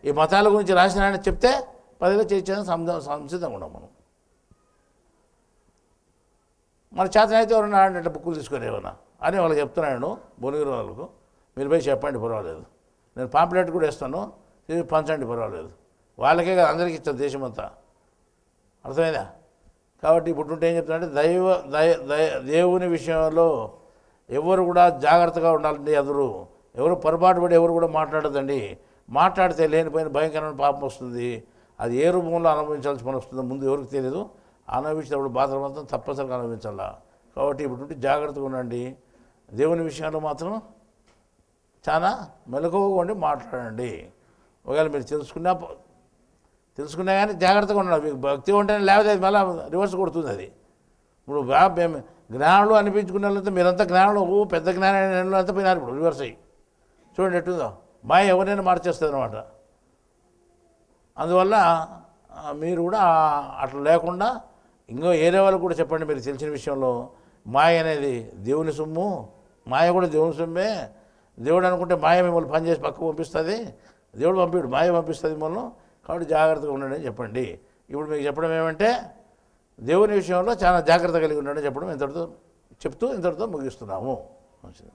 [SPEAKER 1] ఈ మతాల గురించి రాసినాయని చెప్తే 10 చేయించేది సంసిద్ధంగా ఉన్నాం మనం. మన చేతనైతే ఎవరన్నా అంటే బుక్కులు తీసుకొని ఏమన్నా అని వాళ్ళకి చెప్తున్నాను భువనగిరి వాళ్ళకు. మీరు పోయి చెప్పండి పర్వాలేదు, నేను పాంప్లెట్ కూడా ఇస్తాను, పంచండి పర్వాలేదు. వాళ్ళకే కదా అందరికీ ఇస్తారు దేశమంతా, అర్థమైందా? కాబట్టి ఇప్పుడు ఏం చెప్తానంటే దేవుని విషయంలో ఎవరు కూడా జాగ్రత్తగా ఉండాలండి. ఎవరు పొరపాటు పడి ఎవరు కూడా మాట్లాడదండి. మాట్లాడితే లేనిపోయిన భయంకరమైన పాపం వస్తుంది. అది ఏ రూపంలో అనుభవించాల్సి పని వస్తుందో ముందు ఎవరికి తెలియదు. అనుభవించినప్పుడు బాధలు మాత్రం తప్పనిసరిగా అనుభవించాలా. కాబట్టి ఇప్పుడు జాగ్రత్తగా ఉండండి. దేవుని విషయంలో మాత్రం చాలా మెలకువగా ఉండి మాట్లాడండి. ఒకవేళ మీరు తెలుసుకున్నా కానీ జాగ్రత్తగా ఉండాలి. మీకు భక్తి ఉంటేనే లేకపోతే అది మళ్ళీ రివర్స్ కొడుతుంది. అది ఇప్పుడు మేము జ్ఞానంలో అనిపించుకునే వాళ్ళంతా మీరంతా జ్ఞానంలో పెద్ద జ్ఞానం అంతా పోయినారు. ఇప్పుడు రివర్స్ అయ్యి చూడండి ఎట్టుందో, మాయ ఎవరైనా మార్చేస్తుంది అనమాట. అందువల్ల మీరు కూడా అట్లా లేకుండా ఇంకో ఏరే వాళ్ళకు కూడా చెప్పండి. మీరు తెలిసిన విషయంలో మాయ అనేది దేవుని సొమ్ము, మాయ కూడా దేవుని సొమ్మే. దేవుడు అనుకుంటే మాయ మిమ్మల్ని పనిచేసి పక్కకు పంపిస్తుంది, దేవుడు పంపిడు మాయ పంపిస్తుంది మిమ్మల్ని. కాబట్టి జాగ్రత్తగా ఉండండి అని చెప్పండి. ఇప్పుడు మీకు చెప్పడం ఏమంటే దేవుని విషయంలో చాలా జాగ్రత్త కలిగి ఉండండి చెప్పడం ఇంతటితో చెప్తూ ఇంతటితో ముగిస్తున్నాము. మంచిది.